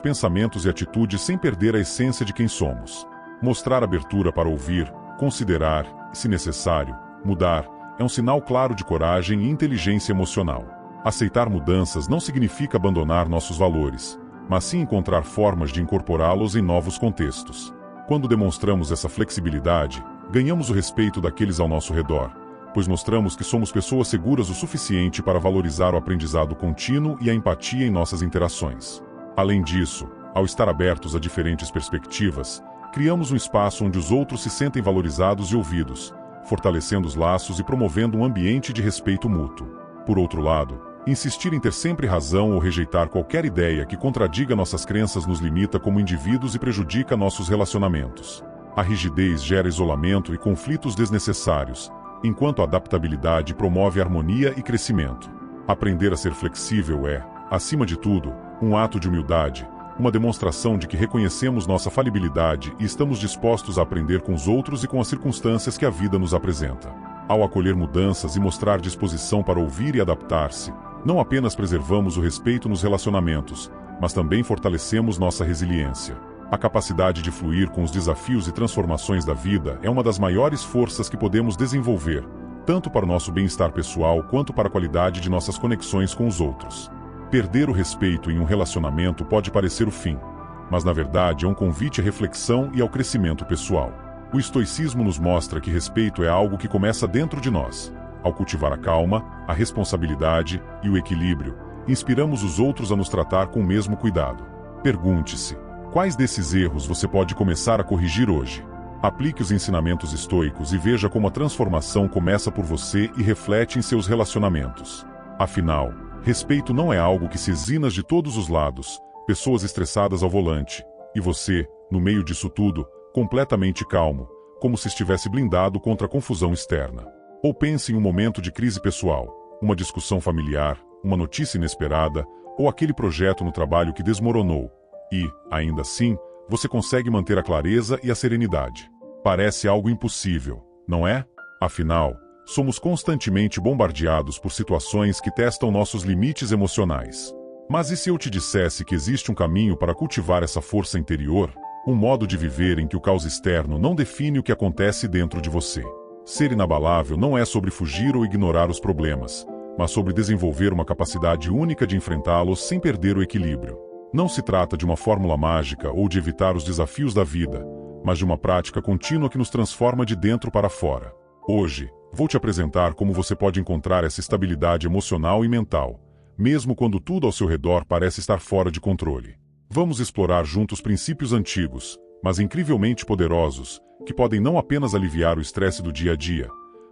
pensamentos e atitudes sem perder a essência de quem somos. Mostrar abertura para ouvir, considerar e, se necessário, mudar, é um sinal claro de coragem e inteligência emocional. Aceitar mudanças não significa abandonar nossos valores, mas sim encontrar formas de incorporá-los em novos contextos. Quando demonstramos essa flexibilidade, ganhamos o respeito daqueles ao nosso redor, pois mostramos que somos pessoas seguras o suficiente para valorizar o aprendizado contínuo e a empatia em nossas interações. Além disso, ao estar abertos a diferentes perspectivas, criamos um espaço onde os outros se sentem valorizados e ouvidos, fortalecendo os laços e promovendo um ambiente de respeito mútuo. Por outro lado, insistir em ter sempre razão ou rejeitar qualquer ideia que contradiga nossas crenças nos limita como indivíduos e prejudica nossos relacionamentos. A rigidez gera isolamento e conflitos desnecessários, enquanto a adaptabilidade promove harmonia e crescimento. Aprender a ser flexível é, acima de tudo, um ato de humildade, uma demonstração de que reconhecemos nossa falibilidade e estamos dispostos a aprender com os outros e com as circunstâncias que a vida nos apresenta. Ao acolher mudanças e mostrar disposição para ouvir e adaptar-se, não apenas preservamos o respeito nos relacionamentos, mas também fortalecemos nossa resiliência. A capacidade de fluir com os desafios e transformações da vida é uma das maiores forças que podemos desenvolver, tanto para o nosso bem-estar pessoal quanto para a qualidade de nossas conexões com os outros. Perder o respeito em um relacionamento pode parecer o fim, mas na verdade é um convite à reflexão e ao crescimento pessoal. O estoicismo nos mostra que respeito é algo que começa dentro de nós. Ao cultivar a calma, a responsabilidade e o equilíbrio, inspiramos os outros a nos tratar com o mesmo cuidado. Pergunte-se: quais desses erros você pode começar a corrigir hoje? Aplique os ensinamentos estoicos e veja como a transformação começa por você e reflete em seus relacionamentos. Afinal, respeito não é algo que se exina de todos os lados, pessoas estressadas ao volante, e você, no meio disso tudo, completamente calmo, como se estivesse blindado contra a confusão externa. Ou pense em um momento de crise pessoal, uma discussão familiar, uma notícia inesperada, ou aquele projeto no trabalho que desmoronou. E, ainda assim, você consegue manter a clareza e a serenidade. Parece algo impossível, não é? Afinal, somos constantemente bombardeados por situações que testam nossos limites emocionais. Mas e se eu te dissesse que existe um caminho para cultivar essa força interior? Um modo de viver em que o caos externo não define o que acontece dentro de você. Ser inabalável não é sobre fugir ou ignorar os problemas, mas sobre desenvolver uma capacidade única de enfrentá-los sem perder o equilíbrio. Não se trata de uma fórmula mágica ou de evitar os desafios da vida, mas de uma prática contínua que nos transforma de dentro para fora. Hoje, vou te apresentar como você pode encontrar essa estabilidade emocional e mental, mesmo quando tudo ao seu redor parece estar fora de controle. Vamos explorar juntos princípios antigos, mas incrivelmente poderosos, que podem não apenas aliviar o estresse do dia a dia,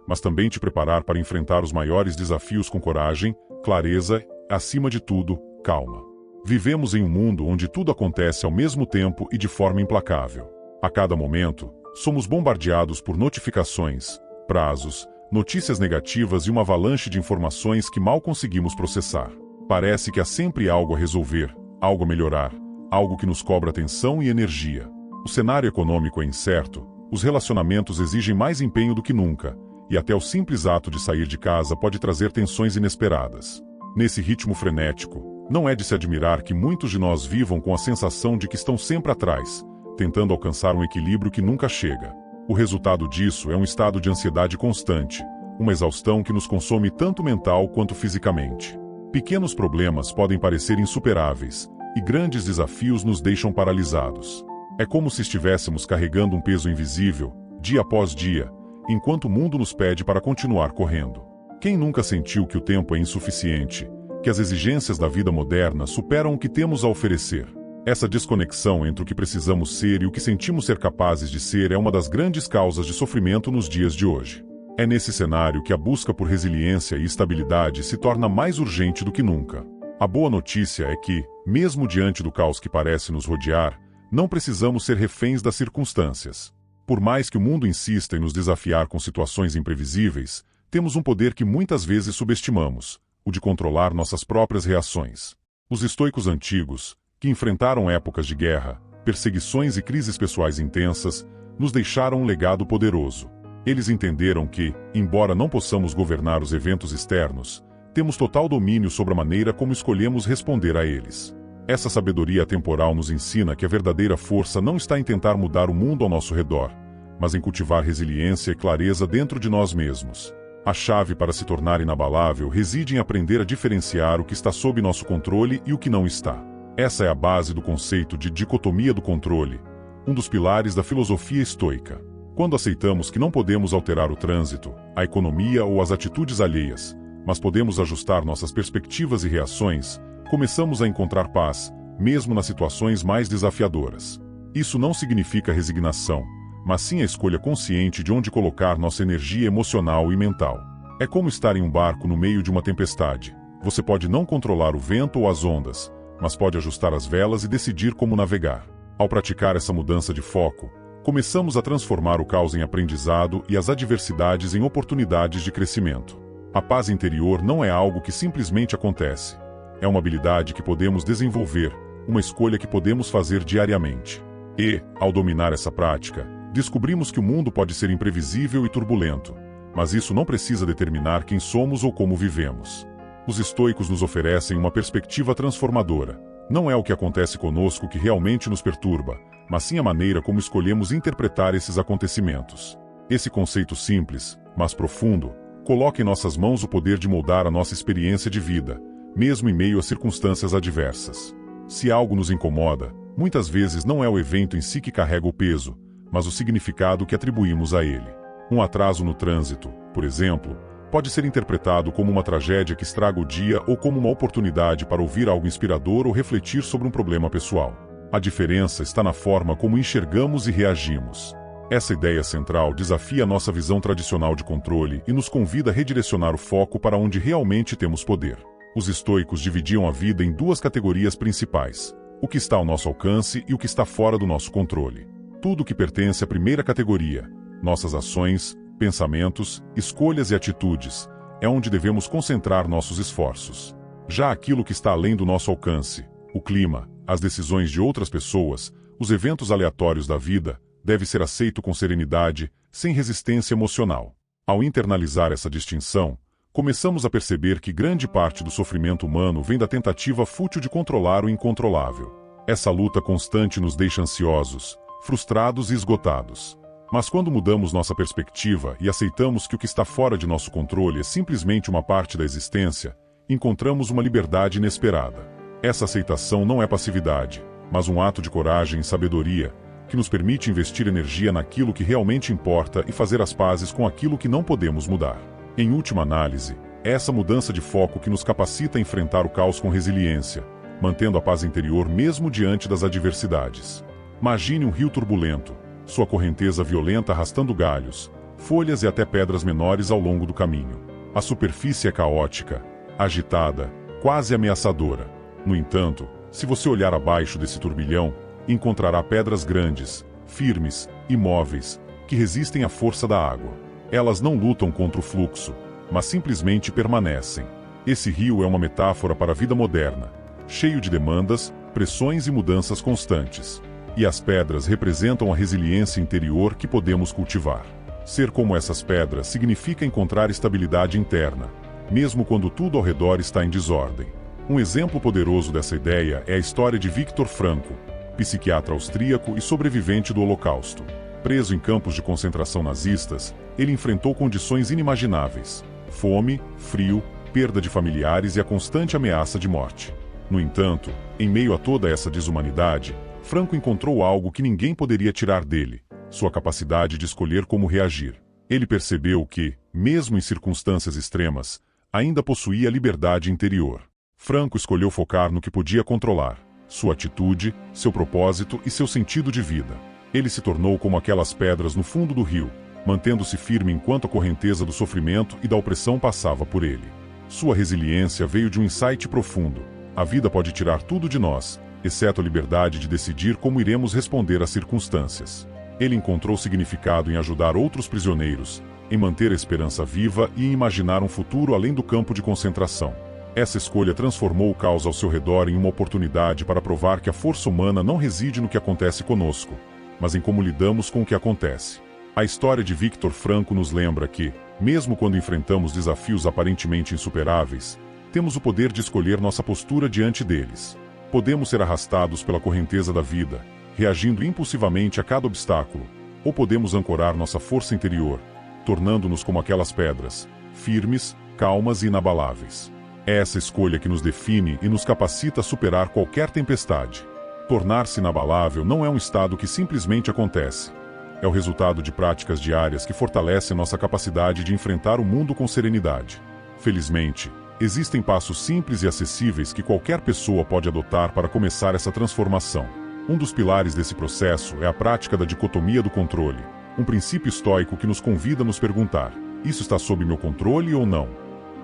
mas também te preparar para enfrentar os maiores desafios com coragem, clareza e, acima de tudo, calma. Vivemos em um mundo onde tudo acontece ao mesmo tempo e de forma implacável. A cada momento, somos bombardeados por notificações, prazos, notícias negativas e uma avalanche de informações que mal conseguimos processar. Parece que há sempre algo a resolver, algo a melhorar, algo que nos cobra atenção e energia. O cenário econômico é incerto, os relacionamentos exigem mais empenho do que nunca, e até o simples ato de sair de casa pode trazer tensões inesperadas. Nesse ritmo frenético, não é de se admirar que muitos de nós vivam com a sensação de que estão sempre atrás, tentando alcançar um equilíbrio que nunca chega. O resultado disso é um estado de ansiedade constante, uma exaustão que nos consome tanto mental quanto fisicamente. Pequenos problemas podem parecer insuperáveis, e grandes desafios nos deixam paralisados. É como se estivéssemos carregando um peso invisível, dia após dia, enquanto o mundo nos pede para continuar correndo. Quem nunca sentiu que o tempo é insuficiente, que as exigências da vida moderna superam o que temos a oferecer? Essa desconexão entre o que precisamos ser e o que sentimos ser capazes de ser é uma das grandes causas de sofrimento nos dias de hoje. É nesse cenário que a busca por resiliência e estabilidade se torna mais urgente do que nunca. A boa notícia é que, mesmo diante do caos que parece nos rodear, não precisamos ser reféns das circunstâncias. Por mais que o mundo insista em nos desafiar com situações imprevisíveis, temos um poder que muitas vezes subestimamos, o de controlar nossas próprias reações. Os estoicos antigos, que enfrentaram épocas de guerra, perseguições e crises pessoais intensas, nos deixaram um legado poderoso. Eles entenderam que, embora não possamos governar os eventos externos, temos total domínio sobre a maneira como escolhemos responder a eles. Essa sabedoria temporal nos ensina que a verdadeira força não está em tentar mudar o mundo ao nosso redor, mas em cultivar resiliência e clareza dentro de nós mesmos. A chave para se tornar inabalável reside em aprender a diferenciar o que está sob nosso controle e o que não está. Essa é a base do conceito de dicotomia do controle, um dos pilares da filosofia estoica. Quando aceitamos que não podemos alterar o trânsito, a economia ou as atitudes alheias, mas podemos ajustar nossas perspectivas e reações, começamos a encontrar paz, mesmo nas situações mais desafiadoras. Isso não significa resignação, mas sim a escolha consciente de onde colocar nossa energia emocional e mental. É como estar em um barco no meio de uma tempestade. Você pode não controlar o vento ou as ondas, mas pode ajustar as velas e decidir como navegar. Ao praticar essa mudança de foco, começamos a transformar o caos em aprendizado e as adversidades em oportunidades de crescimento. A paz interior não é algo que simplesmente acontece. É uma habilidade que podemos desenvolver, uma escolha que podemos fazer diariamente. E, ao dominar essa prática, descobrimos que o mundo pode ser imprevisível e turbulento, mas isso não precisa determinar quem somos ou como vivemos. Os estoicos nos oferecem uma perspectiva transformadora. Não é o que acontece conosco que realmente nos perturba, mas sim a maneira como escolhemos interpretar esses acontecimentos. Esse conceito simples, mas profundo, coloca em nossas mãos o poder de moldar a nossa experiência de vida, mesmo em meio a circunstâncias adversas. Se algo nos incomoda, Muitas vezes não é o evento em si que carrega o peso, mas o significado que atribuímos a ele. Um atraso no trânsito, por exemplo, pode ser interpretado como uma tragédia que estraga o dia ou como uma oportunidade para ouvir algo inspirador ou refletir sobre um problema pessoal. A diferença está na forma como enxergamos e reagimos. Essa ideia central desafia a nossa visão tradicional de controle e nos convida a redirecionar o foco para onde realmente temos poder. Os estoicos dividiam a vida em duas categorias principais: o que está ao nosso alcance e o que está fora do nosso controle. Tudo que pertence à primeira categoria, nossas ações, pensamentos, escolhas e atitudes, é onde devemos concentrar nossos esforços. Já aquilo que está além do nosso alcance, o clima, as decisões de outras pessoas, os eventos aleatórios da vida, deve ser aceito com serenidade, sem resistência emocional. Ao internalizar essa distinção, começamos a perceber que grande parte do sofrimento humano vem da tentativa fútil de controlar o incontrolável. Essa luta constante nos deixa ansiosos, frustrados e esgotados. Mas quando mudamos nossa perspectiva e aceitamos que o que está fora de nosso controle é simplesmente uma parte da existência, encontramos uma liberdade inesperada. Essa aceitação não é passividade, mas um ato de coragem e sabedoria, que nos permite investir energia naquilo que realmente importa e fazer as pazes com aquilo que não podemos mudar. Em última análise, é essa mudança de foco que nos capacita a enfrentar o caos com resiliência, mantendo a paz interior mesmo diante das adversidades. Imagine um rio turbulento, sua correnteza violenta arrastando galhos, folhas e até pedras menores ao longo do caminho. A superfície é caótica, agitada, quase ameaçadora. No entanto, se você olhar abaixo desse turbilhão, encontrará pedras grandes, firmes, imóveis, que resistem à força da água. Elas não lutam contra o fluxo, mas simplesmente permanecem. Esse rio é uma metáfora para a vida moderna, cheio de demandas, pressões e mudanças constantes. E as pedras representam a resiliência interior que podemos cultivar. Ser como essas pedras significa encontrar estabilidade interna, mesmo quando tudo ao redor está em desordem. Um exemplo poderoso dessa ideia é a história de Viktor Frankl, psiquiatra austríaco e sobrevivente do Holocausto. Preso em campos de concentração nazistas, ele enfrentou condições inimagináveis: fome, frio, perda de familiares e a constante ameaça de morte. No entanto, em meio a toda essa desumanidade, Frankl encontrou algo que ninguém poderia tirar dele: sua capacidade de escolher como reagir. Ele percebeu que, mesmo em circunstâncias extremas, ainda possuía liberdade interior. Frankl escolheu focar no que podia controlar: sua atitude, seu propósito e seu sentido de vida. Ele se tornou como aquelas pedras no fundo do rio, mantendo-se firme enquanto a correnteza do sofrimento e da opressão passava por ele. Sua resiliência veio de um insight profundo: a vida pode tirar tudo de nós, exceto a liberdade de decidir como iremos responder às circunstâncias. Ele encontrou significado em ajudar outros prisioneiros, em manter a esperança viva e em imaginar um futuro além do campo de concentração. Essa escolha transformou o caos ao seu redor em uma oportunidade para provar que a força humana não reside no que acontece conosco, mas em como lidamos com o que acontece. A história de Viktor Frankl nos lembra que, mesmo quando enfrentamos desafios aparentemente insuperáveis, temos o poder de escolher nossa postura diante deles. Podemos ser arrastados pela correnteza da vida, reagindo impulsivamente a cada obstáculo, ou podemos ancorar nossa força interior, tornando-nos como aquelas pedras, firmes, calmas e inabaláveis. É essa escolha que nos define e nos capacita a superar qualquer tempestade. Tornar-se inabalável não é um estado que simplesmente acontece. É o resultado de práticas diárias que fortalecem nossa capacidade de enfrentar o mundo com serenidade. Felizmente, existem passos simples e acessíveis que qualquer pessoa pode adotar para começar essa transformação. Um dos pilares desse processo é a prática da dicotomia do controle, um princípio estoico que nos convida a nos perguntar: isso está sob meu controle ou não?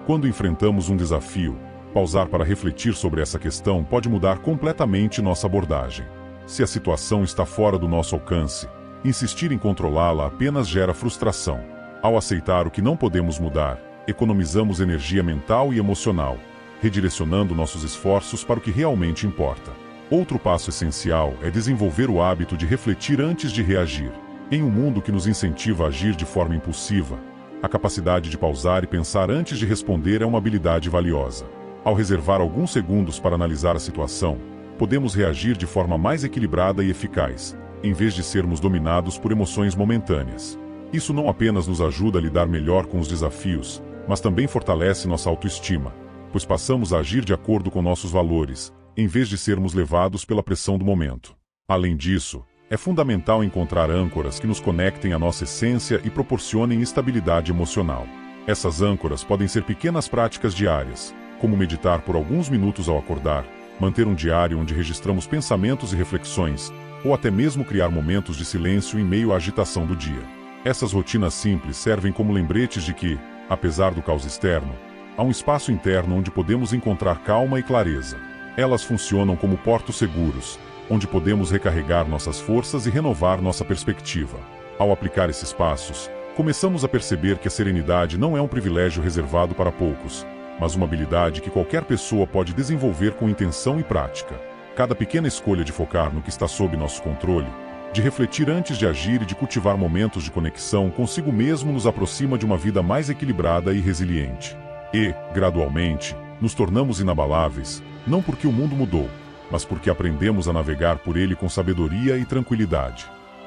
Quando enfrentamos um desafio, pausar para refletir sobre essa questão pode mudar completamente nossa abordagem. Se a situação está fora do nosso alcance, insistir em controlá-la apenas gera frustração. Ao aceitar o que não podemos mudar, economizamos energia mental e emocional, redirecionando nossos esforços para o que realmente importa. Outro passo essencial é desenvolver o hábito de refletir antes de reagir. Em um mundo que nos incentiva a agir de forma impulsiva, a capacidade de pausar e pensar antes de responder é uma habilidade valiosa. Ao reservar alguns segundos para analisar a situação, podemos reagir de forma mais equilibrada e eficaz, em vez de sermos dominados por emoções momentâneas. Isso não apenas nos ajuda a lidar melhor com os desafios, mas também fortalece nossa autoestima, pois passamos a agir de acordo com nossos valores, em vez de sermos levados pela pressão do momento. Além disso, é fundamental encontrar âncoras que nos conectem à nossa essência e proporcionem estabilidade emocional. Essas âncoras podem ser pequenas práticas diárias, como meditar por alguns minutos ao acordar, manter um diário onde registramos pensamentos e reflexões, ou até mesmo criar momentos de silêncio em meio à agitação do dia. Essas rotinas simples servem como lembretes de que, apesar do caos externo, há um espaço interno onde podemos encontrar calma e clareza. Elas funcionam como portos seguros, onde podemos recarregar nossas forças e renovar nossa perspectiva. Ao aplicar esses passos, começamos a perceber que a serenidade não é um privilégio reservado para poucos, mas uma habilidade que qualquer pessoa pode desenvolver com intenção e prática. Cada pequena escolha de focar no que está sob nosso controle, de refletir antes de agir e de cultivar momentos de conexão consigo mesmo nos aproxima de uma vida mais equilibrada e resiliente. E, gradualmente, nos tornamos inabaláveis, não porque o mundo mudou, mas porque aprendemos a navegar por ele com sabedoria e tranquilidade.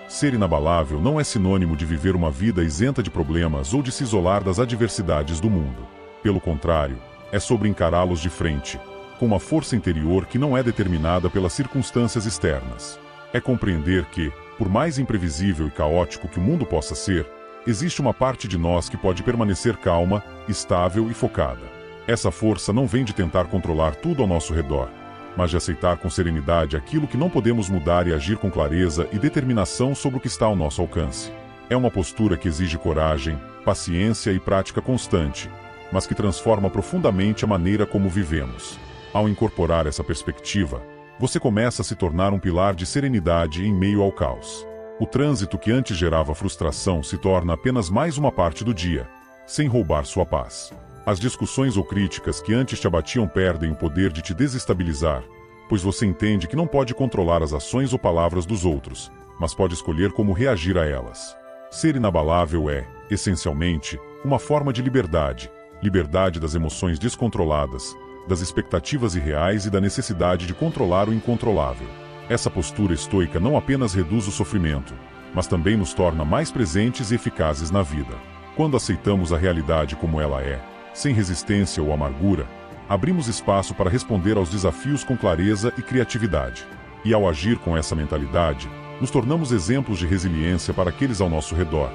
Ser inabalável não é sinônimo de viver uma vida isenta de problemas ou de se isolar das adversidades do mundo. Pelo contrário, é sobre encará-los de frente, com uma força interior que não é determinada pelas circunstâncias externas. É compreender que, por mais imprevisível e caótico que o mundo possa ser, existe uma parte de nós que pode permanecer calma, estável e focada. Essa força não vem de tentar controlar tudo ao nosso redor, mas de aceitar com serenidade aquilo que não podemos mudar e agir com clareza e determinação sobre o que está ao nosso alcance. É uma postura que exige coragem, paciência e prática constante, mas que transforma profundamente a maneira como vivemos. Ao incorporar essa perspectiva, você começa a se tornar um pilar de serenidade em meio ao caos. O trânsito que antes gerava frustração se torna apenas mais uma parte do dia, sem roubar sua paz. As discussões ou críticas que antes te abatiam perdem o poder de te desestabilizar, pois você entende que não pode controlar as ações ou palavras dos outros, mas pode escolher como reagir a elas. Ser inabalável é, essencialmente, uma forma de liberdade. Liberdade das emoções descontroladas, das expectativas irreais e da necessidade de controlar o incontrolável. Essa postura estoica não apenas reduz o sofrimento, mas também nos torna mais presentes e eficazes na vida. Quando aceitamos a realidade como ela é, sem resistência ou amargura, abrimos espaço para responder aos desafios com clareza e criatividade. E ao agir com essa mentalidade, nos tornamos exemplos de resiliência para aqueles ao nosso redor,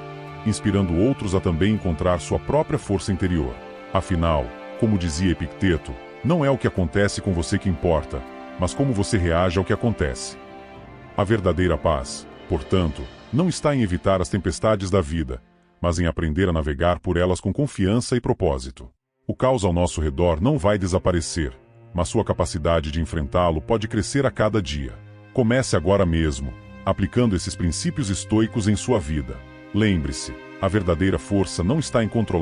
inspirando outros a também encontrar sua própria força interior. Afinal, como dizia Epicteto, não é o que acontece com você que importa, mas como você reage ao que acontece. A verdadeira paz, portanto, não está em evitar as tempestades da vida, mas em aprender a navegar por elas com confiança e propósito. O caos ao nosso redor não vai desaparecer, mas sua capacidade de enfrentá-lo pode crescer a cada dia. Comece agora mesmo, aplicando esses princípios estoicos em sua vida. Lembre-se, a verdadeira força não está em controlar